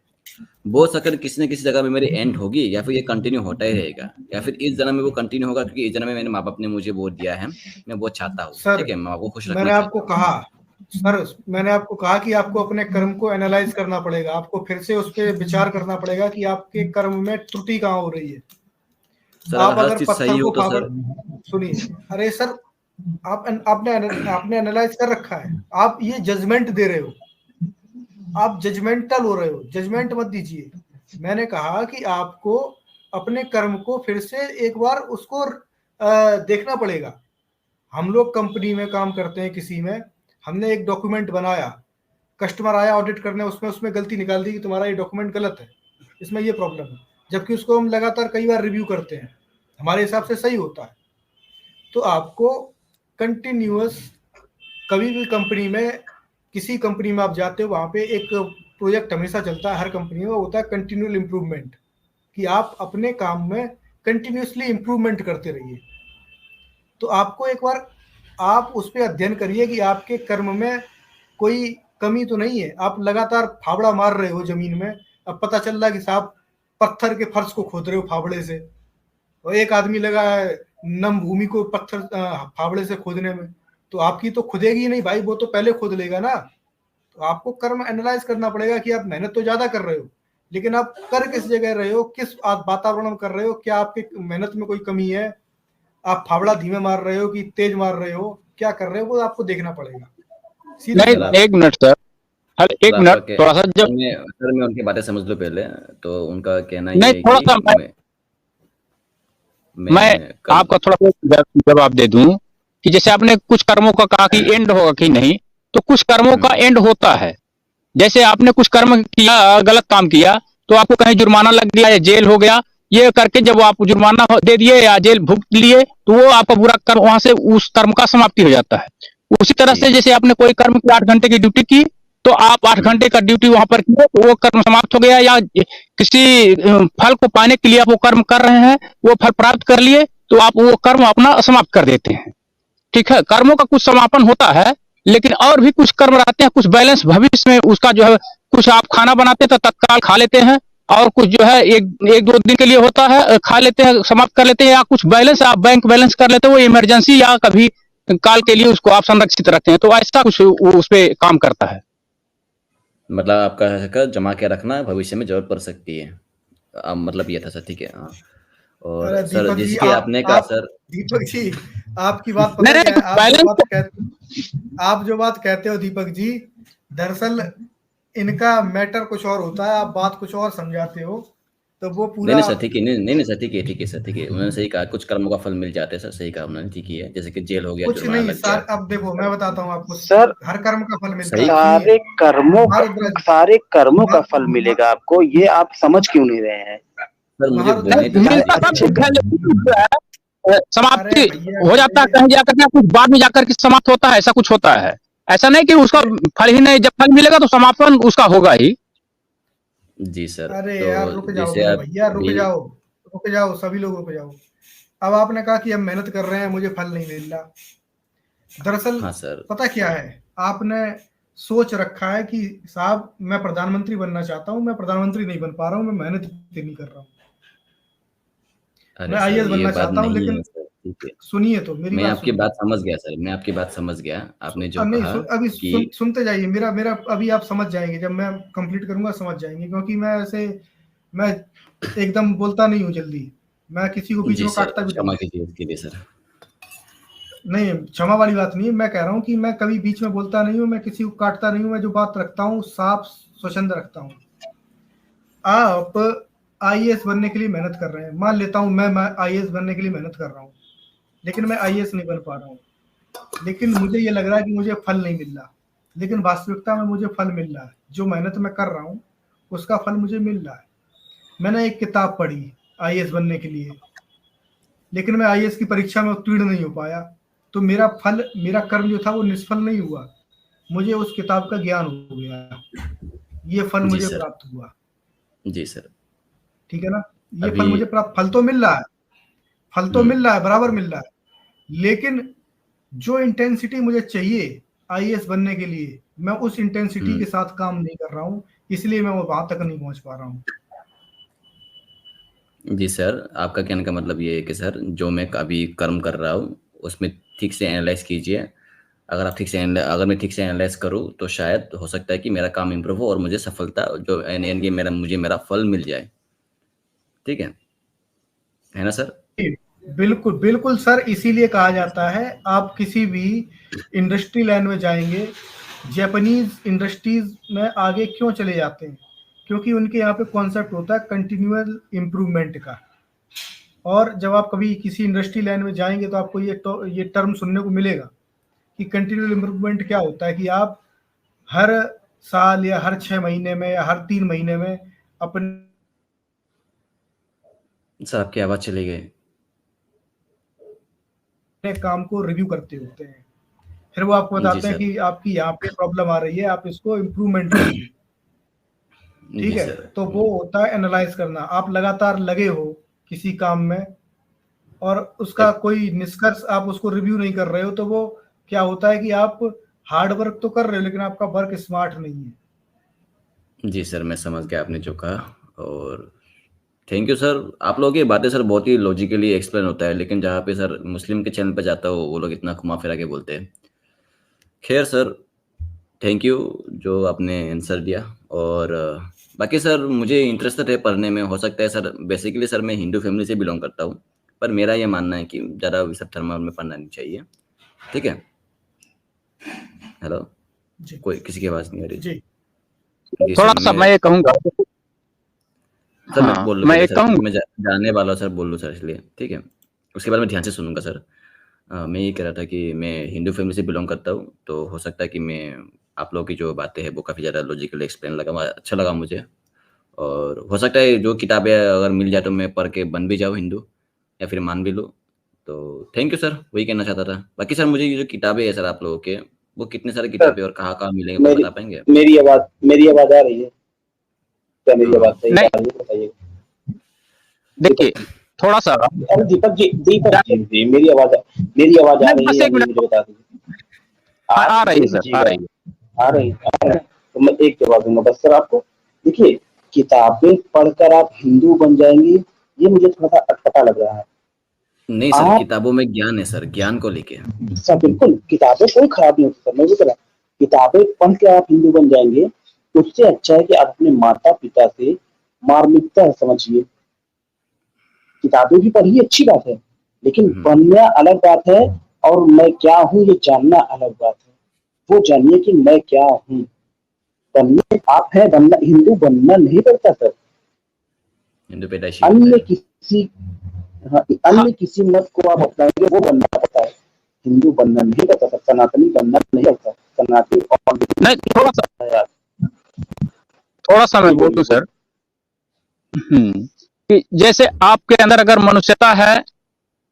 वो सकर किसी न किसी जगह में मेरी एंड होगी या फिर ये कंटिन्यू होता ही रहेगा, या फिर इस जन्म में वो कंटिन्यू होगा क्योंकि इस जन्म में मेरे माँ बाप ने मुझे वो दिया है, मैं वो चाहता हूँ, ठीक है, मैं माँ बाप को खुश रखना मैंने आपको चाहता हूँ। मैंने आपको कहा कि आपको अपने कर्म को एनालाइज करना पड़ेगा, आपको फिर से उस पर विचार करना पड़ेगा कि आपके कर्म में त्रुटि कहाँ हो रही है। सर आप हर अगर चीज पत्थर सही हो को तो सर, सुनिए, अरे सर आपने एनालाइज कर रखा है, आप ये जजमेंट दे रहे हो, आप जजमेंटल हो रहे हो, जजमेंट मत दीजिए। मैंने कहा कि आपको अपने कर्म को फिर से एक बार उसको देखना पड़ेगा। हम लोग कंपनी में काम करते हैं, किसी में हमने एक डॉक्यूमेंट बनाया, कस्टमर आया ऑडिट करने, उसमें गलती निकाल दी कि तुम्हारा ये डॉक्यूमेंट गलत है, इसमें ये प्रॉब्लम है, जबकि उसको हम लगातार कई बार रिव्यू करते हैं, हमारे हिसाब से सही होता है। तो आपको कंटिन्यूअस कभी भी कंपनी में, किसी कंपनी में आप जाते हो, वहाँ पे एक प्रोजेक्ट हमेशा चलता है, हर कंपनी में होता है कंटिन्यूअल इम्प्रूवमेंट, कि आप अपने काम में कंटिन्यूअसली इम्प्रूवमेंट करते रहिए। तो आपको एक बार आप उस पर अध्ययन करिए कि आपके कर्म में कोई कमी तो नहीं है। आप लगातार फावड़ा मार रहे हो जमीन में, अब पता चल रहा है कि साहब पत्थर के फर्श को खोद रहे हो फावड़े से, और एक आदमी लगा है नम भूमि को पत्थर फावड़े से खोदने में, तो आपकी तो खुदेगी नहीं भाई, वो तो पहले खोद लेगा ना। तो आपको कर्म एनालाइज करना पड़ेगा कि आप मेहनत तो ज्यादा कर रहे हो, लेकिन आप कर किस जगह रहे हो, किस वातावरण में कर रहे हो, क्या आपकी मेहनत में कोई कमी है, आप फावड़ा धीमे मार रहे हो कि तेज मार रहे हो, क्या कर रहे हो, वो आपको देखना पड़ेगा। नहीं, एक मिनट सर, एक मिनट थोड़ा सा, जब सर मैं उनकी बातें समझ लो पहले, तो उनका कहना नहीं, ये है थोड़ा सा मैं आपका थोड़ा सा जवाब दे दूं कि जैसे आपने कुछ कर्मों का कहा कि एंड होगा कि नहीं, तो कुछ कर्मों का एंड होता है। जैसे आपने कुछ कर्म किया, गलत काम किया, तो आपको कहीं जुर्माना लग गया या जेल हो गया, ये करके जब आप जुर्माना दे दिए या जेल भुगत लिए, तो वो आपका बुरा कर्म, वहां से उस कर्म का समाप्ति हो जाता है। उसी तरह से जैसे आपने कोई कर्म की 8 घंटे की ड्यूटी की, तो आप 8 घंटे का ड्यूटी वहां पर किए तो वो कर्म समाप्त हो गया, या किसी फल को पाने के लिए आप वो कर्म कर रहे हैं, वो फल प्राप्त कर लिए तो आप वो कर्म अपना समाप्त कर देते हैं। ठीक है, कर्मों का कुछ समापन होता है, लेकिन और भी कुछ कर्म रहते हैं, कुछ बैलेंस भविष्य में उसका जो है, कुछ आप खाना बनाते हैं तो तत्काल खा लेते हैं, और कुछ जो है एक दो दिन के लिए होता है, खा लेते हैं, समाप्त कर लेते हैं, या कुछ बैलेंस आप बैंक बैलेंस कर लेते हैं, वो इमरजेंसी या कभी काल के लिए उसको आप संरक्षित रखते हैं, तो ऐसा कुछ वो उस पर काम करता है। मतलब आपका है जमा के रखना, भविष्य में जरूरत पड़ सकती है, मतलब ये था सर। ठीक है, हाँ। और अरे सर दीपक जी, जिसके आपने कहा सर, दीपक जी आपकी बात पता नहीं, क्या है, बैलेंस आप जो बात कहते हो दीपक जी, दरअसल इनका मैटर कुछ और होता है, आप बात कुछ और समझाते हो, तो वो पूरा नहीं सर ठीक है, नहीं सर ठीक है सर, ठीक है, उन्होंने सही कहा, कुछ कर्मों का फल मिल जाते हैं सर, सही कहा उन्होंने, ठीक ही है, जैसे कि जेल हो गया, कुछ जुर्माना नहीं लग गया। अब देखो मैं बताता हूँ आपको सर, हर कर्म का फल मिलता सही। है। सारे कर्मों का फल मिलेगा आपको, ये आप समझ क्यों नहीं रहे हैं? सर मुझे महारुद्र बोलने जी, मिलता सब अच्छे कुछ है, लेकिन जो है, समाप्ति अरे भैया हो जाता है कहीं जाकर के, कुछ बाद में जाकर के समाप्त होता है, ऐसा कुछ होता है। ऐसा नहीं कि उसका फल ही नहीं, जब फल मिलेगा तो समापन उसका होगा ही। जी सर। अरे तो यार रुक जाओ जैसे मेरे आप भैया, भी, रुक जाओ सभी लोग रुक जाओ। अब आपने कहा कि हम मेहनत कर रहे हैं, मुझे फल नहीं मिल रहा। दरअसल हाँ सर, पता क्या है, आपने सोच रखा है कि साहब मैं प्रधानमंत्री बनना चाहता हूँ, मैं प्रधानमंत्री नहीं बन पा रहा हूँ, मैं मेहनत नहीं कर रहा हूँ, अरे मैं सर आईएएस ये बनना बात चाहता हूँ, नहीं लेकिन है सर, ठीक है, सुनिए तो मेरी मैं बात आपकी सुनिए। बात समझ गया सर, मैं आपकी बात समझ गया, आपने जो नहीं कहा अभी कि सुनते जाइए, मेरा अभी आप समझ जाएंगे, जब मैं कंप्लीट करूंगा समझ जाएंगे, क्योंकि मैं एकदम बोलता नहीं हूँ जल्दी, मैं किसी को बीच जी में सर, काटता भी नहीं। क्षमा कीजिए इसके लिए सर। नहीं क्षमा वाली बात नहीं है, मैं कह रहा हूँ कि मैं कभी बीच में बोलता नहीं हूँ, मैं किसी को काटता नहीं हूँ, मैं जो बात रखता हूँ साफ स्वच्छंद रखता हूँ। आप आईएएस बनने के लिए मेहनत कर रहे हैं, मान लेता हूँ मैं आईएएस बनने के लिए मेहनत कर रहा हूँ, लेकिन मैं आईएएस नहीं बन पा रहा हूँ, लेकिन मुझे ये लग रहा है कि मुझे फल नहीं मिल रहा, लेकिन वास्तविकता में मुझे फल मिल रहा है, जो मेहनत मैं कर रहा हूँ उसका फल मुझे मिल रहा है। मैंने एक किताब पढ़ी आईएएस बनने के लिए, लेकिन मैं आईएएस की परीक्षा में उत्तीर्ण नहीं हो पाया, तो मेरा कर्म जो था वो निष्फल नहीं हुआ, मुझे उस किताब का ज्ञान हो गया, ये फल जी मुझे सर, प्राप्त हुआ। जी सर। ठीक है ना, ये अभी फल मुझे प्राप्त, फल तो मिल रहा है, फल तो मिल रहा है, बराबर मिल रहा है, लेकिन जो इंटेंसिटी मुझे चाहिए आईएएस बनने के लिए, मैं उस इंटेंसिटी के साथ काम नहीं कर रहा हूँ, इसलिए मैं वहां तक नहीं पहुंच पा रहा हूँ। जी सर, आपका कहने का मतलब ये है कि सर जो मैं अभी कर्म कर रहा हूँ उसमें ठीक से एनालाइज कीजिए, अगर मैं ठीक से एनालाइज करूँ तो शायद हो सकता है कि मेरा काम इम्प्रूव हो और मुझे सफलता जो यानी मुझे मेरा फल मिल जाए। ठीक है ना सर? बिल्कुल बिल्कुल सर, इसीलिए कहा जाता है आप किसी भी इंडस्ट्री लाइन में जाएंगे, जापानीज इंडस्ट्रीज में आगे क्यों चले जाते हैं, क्योंकि उनके यहाँ पे कॉन्सेप्ट होता है कंटिन्यूअल इम्प्रूवमेंट का। और जब आप कभी किसी इंडस्ट्री लाइन में जाएंगे तो आपको ये टर्म सुनने को मिलेगा कि कंटिन्यूअल इम्प्रूवमेंट क्या होता है, कि आप हर साल या हर 6 महीने में या हर 3 महीने में अपने सर आपकी आवाज़ चली गई। काम को रिव्यू करते होते हैं, फिर वो आपको जी बताते हैं सर, कि आपकी यहाँ पे प्रॉब्लम आ रही है, आप इसको इम्प्रूवमेंट करिए। ठीक जी है, सर, तो वो होता है एनालाइज करना, आप लगातार लगे हो किसी काम में और उसका कोई निष्कर्ष आप उसको रिव्यू नहीं कर रहे हो, तो वो क्या होता है कि आप हार्ड वर्क तो कर रहे हो लेकिन आपका वर्क स्मार्ट नहीं है। जी सर, मैं समझ गया आपने जो कहा, और थैंक यू सर। आप लोगों की बातें सर बहुत ही लॉजिकली एक्सप्लेन होता है, लेकिन जहाँ पे सर मुस्लिम के चैनल पे जाता हो वो लोग इतना घुमा फिरा के बोलते हैं। खैर सर, थैंक यू जो आपने आंसर दिया, और बाकी सर मुझे इंटरेस्टेड है पढ़ने में, हो सकता है सर, बेसिकली सर मैं हिंदू फैमिली से बिलोंग करता हूँ, पर मेरा ये मानना है कि ज़्यादा सब धर्म में पढ़ना नहीं चाहिए। ठीक है, हेलो, जी कोई किसी की आवाज़ नहीं आ रही जी जी थोड़ा सर। सा मैं ये कहूंगा, सर मैं हाँ बोल लो मैं पहले ये सर, कहूंगा, मैं जानने वाला हूँ सर, बोल लो सर, इसलिए ठीक है, उसके बाद मैं ध्यान से सुनूंगा सर। मैं ये कह रहा था कि मैं हिंदू फैमिली से बिलोंग करता हूँ, तो हो सकता है कि मैं आप लोगों की जो बातें हैं वो काफ़ी ज़्यादा लॉजिकली एक्सप्लेन लगा, अच्छा लगा मुझे, और हो सकता है जो किताबें अगर मिल जाए तो मैं पढ़ के बन भी जाऊँ हिंदू, या फिर मान भी लूँ। तो थैंक यू सर, वही कहना चाहता था। बाकी सर मुझे ये जो किताबें है सर आप लोगों के, वो कितने सारे किताबें और कहाँ-कहाँ मिलेंगे कोई मेरी बता पाएंगे? मेरी आवाज आ रही है क्या? मेरी हाँ। आवाज सही नहीं आ रही है बताइए। देखिए थोड़ा सा अरे दीपक जी मेरी आवाज आ नहीं, रही है बस या एक नहीं मिनट मुझे बता दीजिए। आ रही है सर, आ दीजिएगा। रही है। आ रही है। तो मैं एक जवाब दूंगा बस सर आपको। देखिए किताबें पढ़कर आप हिंदू बन जाएंगे, ये मुझे थोड़ा सा अटपटा लग रहा है। नहीं सर, आप किताबों में ज्ञान है सर, ज्ञान को लेके। सर बिल्कुल किताबें कोई खराब नहीं होती सर, मैं भी कह रहा किताबें पढ़ के आप हिंदू बन जाएंगे, उससे अच्छा है कि आप अपने माता पिता से मार्मिकता समझिए। किताबें भी पढ़िए, अच्छी बात है, लेकिन बनना अलग बात है और मैं क्या हूँ ये जानना अलग बात है। वो जानिए कि मैं क्या हूँ। बनने आप है, बनना हिंदू बनना नहीं पड़ता सर। हिंदू पैदाइशी होता अन्य है। किसी अन्य किसी मत को आप अपनाएंगे वो बनना पड़ता है, हिंदू बनना नहीं पड़ता सर, सनातनी बनना नहीं पड़ता। सनातनी और नहीं थोड़ा सा मैं बोलूं सर। कि जैसे आपके अंदर अगर मनुष्यता है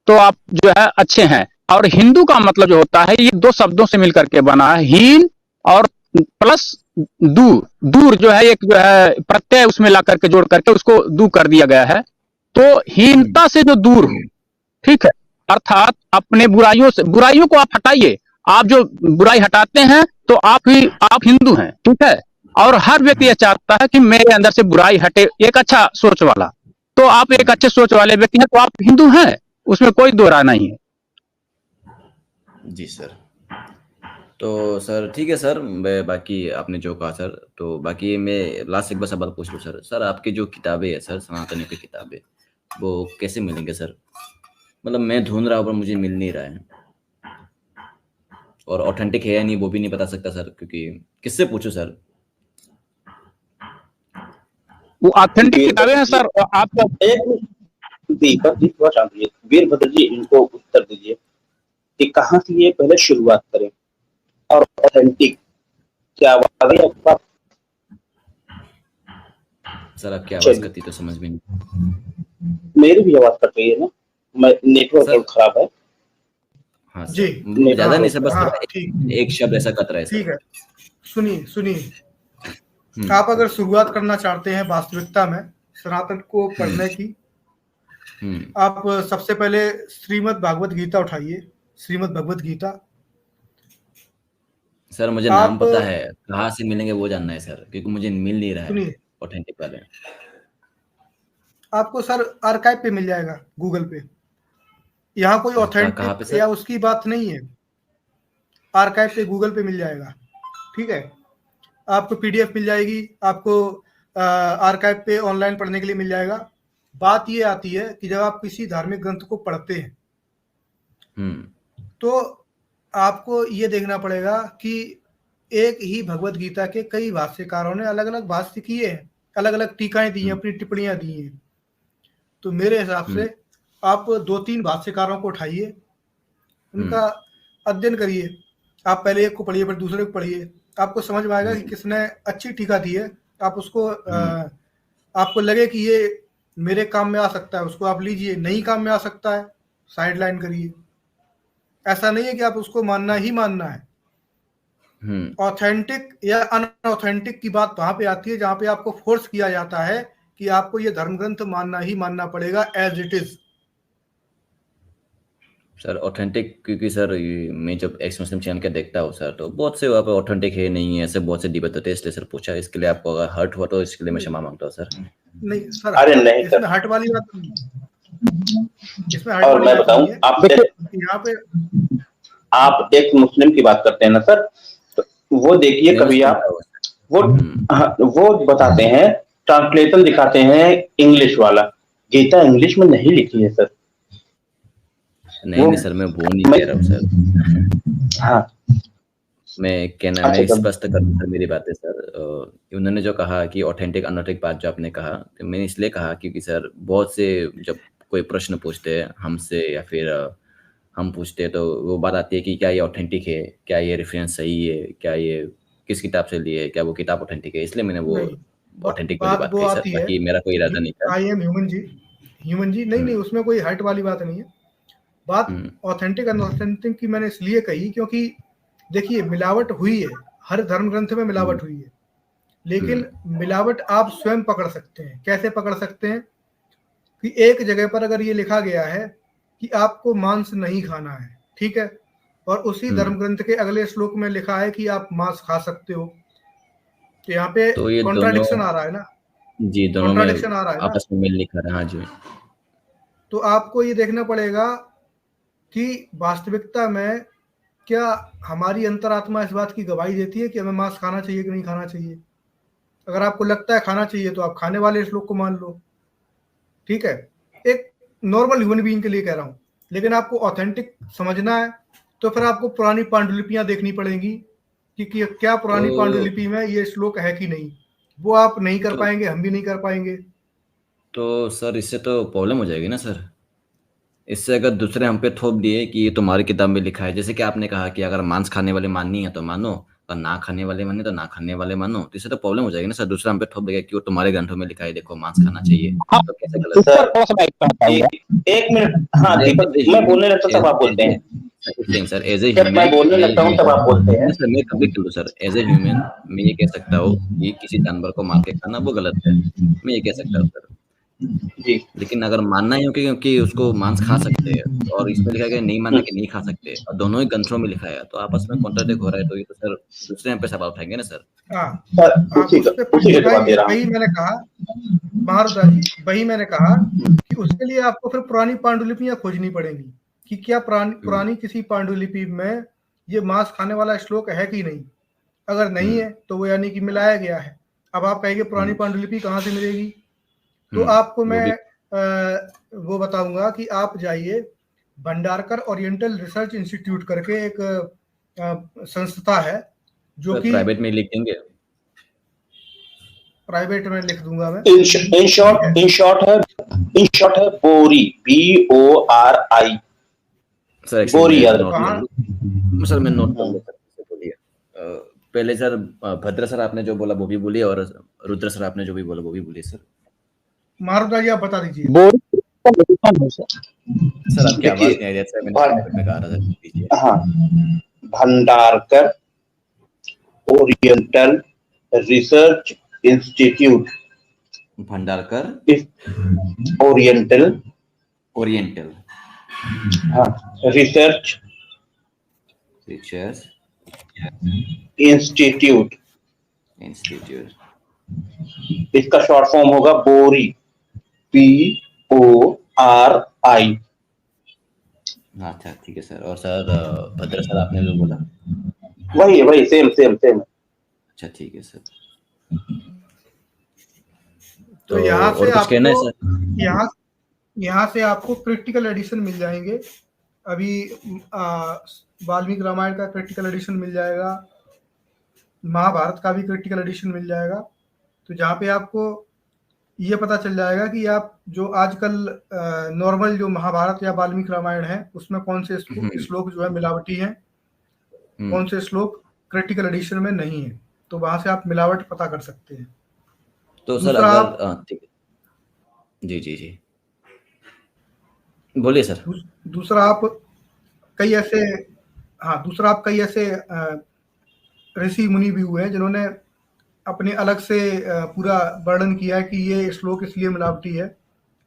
तो आप जो है अच्छे हैं, और हिंदू का मतलब जो होता है ये दो शब्दों से मिलकर के बना है, हीन और प्लस दूर। दूर जो है एक जो है प्रत्यय उसमें ला करके जोड़ करके उसको दू कर दिया गया है। तो हीनता से जो दूर हो, ठीक है, अर्थात अपने बुराइयों को आप हटाइए। आप जो बुराई हटाते हैं तो आप हिंदू हैं, ठीक है। और हर व्यक्ति यह चाहता है कि मेरे अंदर से बुराई हटे, एक अच्छा सोच वाला। तो आप एक अच्छे सोच वाले व्यक्ति हैं तो आप हिंदू हैं, उसमें कोई दो राय नहीं है। जी सर। तो सर ठीक है सर, बाकी आपने जो कहा सर, तो बाकी मैं लास्ट एक बार सवाल पूछ लूँ सर। सर आपकी जो किताबें है सर, सनातनियों की किताबें, वो कैसे मिलेंगे सर? मतलब मैं ढूंढ रहा हूँ पर मुझे मिल नहीं रहा है, और ऑथेंटिक है या नहीं वो भी नहीं बता सकता सर, क्योंकि किससे पूछूं सर? वो ऑथेंटिक किताबें हैं सर। आप दीपक जी थोड़ा शांत रहिए, वीरभद्र जी इनको उत्तर दीजिए कि कहाँ से ये पहले शुरुआत करें और ऑथेंटिक क्या आवाज है आपका? सर आपकी आवाज कटी तो समझ में नहीं। मेरी भी आवाज कट रही है ना, मैं नेटवर्क बहुत खराब है। हाँ जी सर, ज्यादा नहीं सर, बस हाँ, थोड़ा ठीक एक शब्द ऐसा कट रहा है सर। ठीक है, सुनिए आप अगर शुरुआत करना चाहते हैं वास्तविकता में सनातन को पढ़ने की, आप सबसे पहले श्रीमद् भागवत गीता उठाइए। श्रीमद् भगवत गीता सर मुझे नाम पता है, कहाँ से मिलेंगे वो जानना है सर, क्योंकि मुझे मिल नहीं रहा है ऑथेंटिक वाले। आपको सर आर्काइव पे मिल जाएगा, गूगल पे। यहाँ कोई ऑथेंटिक या उसकी बात नहीं है, आर्काइव पे गूगल पे मिल जाएगा, ठीक है। आपको पीडीएफ मिल जाएगी, आपको आर्काइव पे ऑनलाइन पढ़ने के लिए मिल जाएगा। बात ये आती है कि जब आप किसी धार्मिक ग्रंथ को पढ़ते हैं तो आपको ये देखना पड़ेगा कि एक ही भगवत गीता के कई भाष्यकारों ने अलग अलग भाष्य किए हैं, अलग अलग टीकाएं दी हैं, अपनी टिप्पणियां दी हैं। तो मेरे हिसाब से आप 2-3 भाष्यकारों को उठाइए, उनका अध्ययन करिए। आप पहले एक को पढ़िए फिर दूसरे को पढ़िए, आपको समझ में आएगा कि किसने अच्छी टीका दी है। आप उसको आपको लगे कि ये मेरे काम में आ सकता है, उसको आप लीजिए। नहीं काम में आ सकता है, साइड लाइन करिए। ऐसा नहीं है कि आप उसको मानना ही मानना है। ऑथेंटिक या अनऑथेंटिक की बात वहां पे आती है जहां पे आपको फोर्स किया जाता है कि आपको ये धर्म ग्रंथ मानना ही मानना पड़ेगा as it is. Sir authentic, क्योंकि सर मैं जब एक्स मुस्लिम चैनल का देखता हूँ सर, तो बहुत से वहाँ पे ऑथेंटिक है नहीं है, ऐसे बहुत से डिबेट होते हैं, इसलिए सर पूछा। इसके लिए आपको अगर हर्ट हुआ तो इसके लिए मैं क्षमा मांगता हूँ सर। नहीं सर, अरे नहीं इसमें हर्ट वाली बात नहीं, इसमें हर्ट और वाली मैं बात बताऊं, नहीं है। आप यहाँ पे आप एक मुस्लिम की बात करते हैं ना सर, तो वो देखिए कभी आप वो बताते हैं, ट्रांसलेशन दिखाते हैं इंग्लिश वाला, गीता इंग्लिश में नहीं लिखी है सर। नहीं सर, मैं वो नहीं कह रहा हूँ सर। हाँ मैं कहना, मैं स्पष्ट करूँ सर मेरी बातें सर। उन्होंने जो कहा कि ऑथेंटिक अनऑथेंटिक बात जो आपने कहा, तो मैंने इसलिए कहा क्योंकि सर बहुत से जब कोई प्रश्न पूछते हैं हमसे या फिर हम पूछते हैं, तो वो बात आती है कि क्या ये ऑथेंटिक है, क्या ये रेफरेंस सही है, क्या ये किस किताब से लिए है, क्या वो किताब ऑथेंटिक है। इसलिए मैंने वो ऑथेंटिक वाली बात कही सर, बाकी मेरा कोई इरादा नहीं था। आई एम ह्यूमन जी नहीं, उसमें कोई हर्ट वाली बात नहीं है। बात ऑथेंटिक अनऑथेंटिक की मैंने इसलिए कही क्योंकि देखिए मिलावट हुई है, हर धर्म ग्रंथ में मिलावट हुई है, लेकिन मिलावट आप स्वयं पकड़ सकते हैं। कैसे पकड़ सकते हैं? कि एक जगह पर अगर ये लिखा गया है कि आपको मांस नहीं खाना है, ठीक है, और उसी धर्म ग्रंथ के अगले श्लोक में लिखा है कि आप मांस खा सकते हो, तो यहाँ पे तो ये कॉन्ट्राडिक्शन आ रहा है ना, जी, दोनों में कॉन्ट्राडिक्शन आ रहा है ना। आपस में मेल नहीं खा रहा। हाँ जी। तो आपको ये देखना पड़ेगा कि वास्तविकता में क्या हमारी अंतरात्मा इस बात की गवाही देती है कि हमें मांस खाना चाहिए कि नहीं खाना चाहिए। अगर आपको लगता है खाना चाहिए तो आप खाने वाले श्लोक को मान लो, ठीक है, एक नॉर्मल ह्यूमन बीइंग के लिए कह रहा हूँ। लेकिन आपको ऑथेंटिक समझना है तो फिर आपको पुरानी पांडुलिपियां देखनी पड़ेंगी कि क्या पुरानी पांडुलिपि में ये श्लोक है कि नहीं। वो आप नहीं कर पाएंगे, हम भी नहीं कर पाएंगे। तो सर इससे तो प्रॉब्लम हो जाएगी ना सर। इससे अगर दूसरे हम पे थोप दिए कि ये तुम्हारी किताब में लिखा है, जैसे कि आपने कहा कि अगर मांस खाने वाले माननी है तो मानो, और ना खाने वाले माने तो ना खाने वाले मानो, तो इससे तो प्रॉब्लम हो जाएगी ना सर। दूसरा हम पे थोप देगा कि वो तुम्हारे ग्रंथों में लिखा है, देखो मांस खाना चाहिए, तो कैसे गलत है? थोड़ा सा मैं एक मिनट, हाँ दीपक, मैं बोलने लगता तब आप बोलते हैं। सर एज ए जब मैं बोलने लगता हूँ तब आप बोलते हैं। सर मैं कभी करूँ सर, एज ए ह्यूमन मैं ये कह सकता हूँ कि किसी जानवर को मार के खाना वो गलत है, मैं ये कह सकता हूँ सर जी। लेकिन अगर मानना ही हो क्योंकि उसको मांस खा सकते हैं और इसमें लिखा गया नहीं मानना कि नहीं खा सकते, और दोनों ही ग्रंथों में लिखा है, तो आपस में कॉन्ट्राडिक्ट हो रहा है, तो ये तो सर दूसरे हम पे सवाल उठाएंगे ना सर। हाँ, सर आप उसी उस पे का जवाब दे रहा वही हूँ। मैंने कहा महारुद्रा जी, वही मैंने कहा कि उसके लिए आपको फिर पुरानी पांडुलिपियां खोजनी पड़ेंगी कि क्या पुरानी किसी पांडुलिपि में ये मांस खाने वाला श्लोक है कि नहीं। अगर नहीं है तो वो यानी कि मिलाया गया है। अब आप कहेंगे पुरानी पांडुलिपि कहाँ से मिलेगी, तो आपको मैं वो बताऊंगा कि आप जाइए भंडारकर ओरिएंटल रिसर्च इंस्टीट्यूट करके एक संस्था है जो कि प्राइवेट में लिख देंगे, प्राइवेट में लिख दूंगा मैं। इन शॉर्ट है बोरी, BORI सर बोरी। सर मैं नोट कर लेता हूं, बोलिए। पहले सर भद्र सर आपने जो बोला वो भी बोलिए, और रुद्र सर आपने जो भी बोला वो भी बोलिए सर। मारुद्रा जी आप बता दीजिए। सर आपकी आवाज नहीं आ रही है सर, मैंने कहा रहा था। हाँ, Bhandarkar oriental research institute, Bhandarkar oriental हाँ रिसर्च इंस्टीट्यूट, इसका शॉर्ट फॉर्म होगा बोरी, BORI। अच्छा ठीक है सर। और सर भद्र सर आपने जो बोला वही सेम। अच्छा ठीक है सर। तो यहाँ से आपको यहाँ से आपको प्रैक्टिकल एडिशन मिल जाएंगे। अभी वाल्मीकि रामायण का प्रैक्टिकल एडिशन मिल जाएगा, महाभारत का भी प्रैक्टिकल एडिशन मिल जाएगा। तो जहाँ पे आपको ये पता चल जाएगा कि आप जो आजकल नॉर्मल जो महाभारत या वाल्मीकि रामायण है उसमें कौन से श्लोक जो है मिलावटी हैं, कौन से श्लोक क्रिटिकल एडिशन में नहीं है, तो वहां से आप मिलावट पता कर सकते हैं। तो सर अगर जी बोलिए सर। दूसरा आप कई ऐसे ऋषि मुनि भी हुए हैं जिन्होंने अपने अलग से पूरा वर्णन किया है कि ये श्लोक इसलिए मिलावटी है।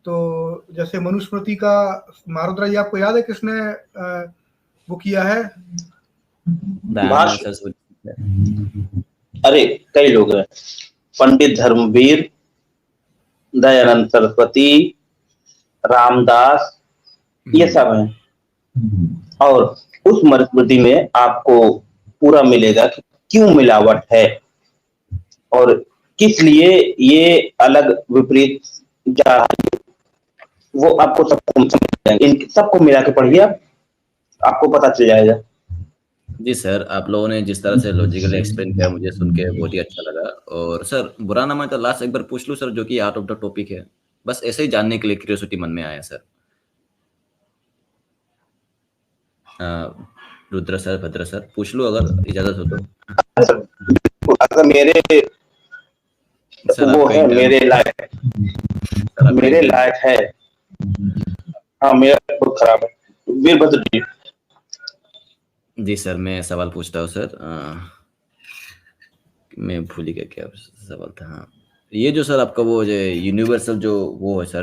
तो जैसे मनुस्मृति का, महारुद्रा जी आपको याद है किसने वो किया है? अरे कई लोग हैं, पंडित धर्मवीर, दयानंद सरस्वती, रामदास, ये सब हैं। और उस मनुस्मृति में आपको पूरा मिलेगा कि क्यों मिलावट है और किस लिए ये अलग विपरीत जा रहा है, वो आपको सबको समझ जाएंगे। इन सबको मिला के पढ़िए, आपको पता चल जाएगा। जी सर, आप लोगों ने जिस तरह से लॉजिकली एक्सप्लेन किया मुझे सुन के बहुत ही अच्छा लगा। और सर बुरा ना माने तो लास्ट एक बार पूछ लूं सर, जो कि आउट ऑफ द टॉपिक है, बस ऐसे ही जानने के लिए क्यूरियोसिटी मन में आया सर। रुद्र सर, भद्र सर, पूछ लूं अगर इजाजत हो तो। अगर मेरे वो है मेरे लायक है। हाँ मेरा बहुत खराब है। वीरभद्र जी जी सर, मैं सवाल पूछता हूँ सर। मैं भूल ही गया क्या सवाल था। हाँ, ये जो सर आपका वो जो यूनिवर्सल जो वो है सर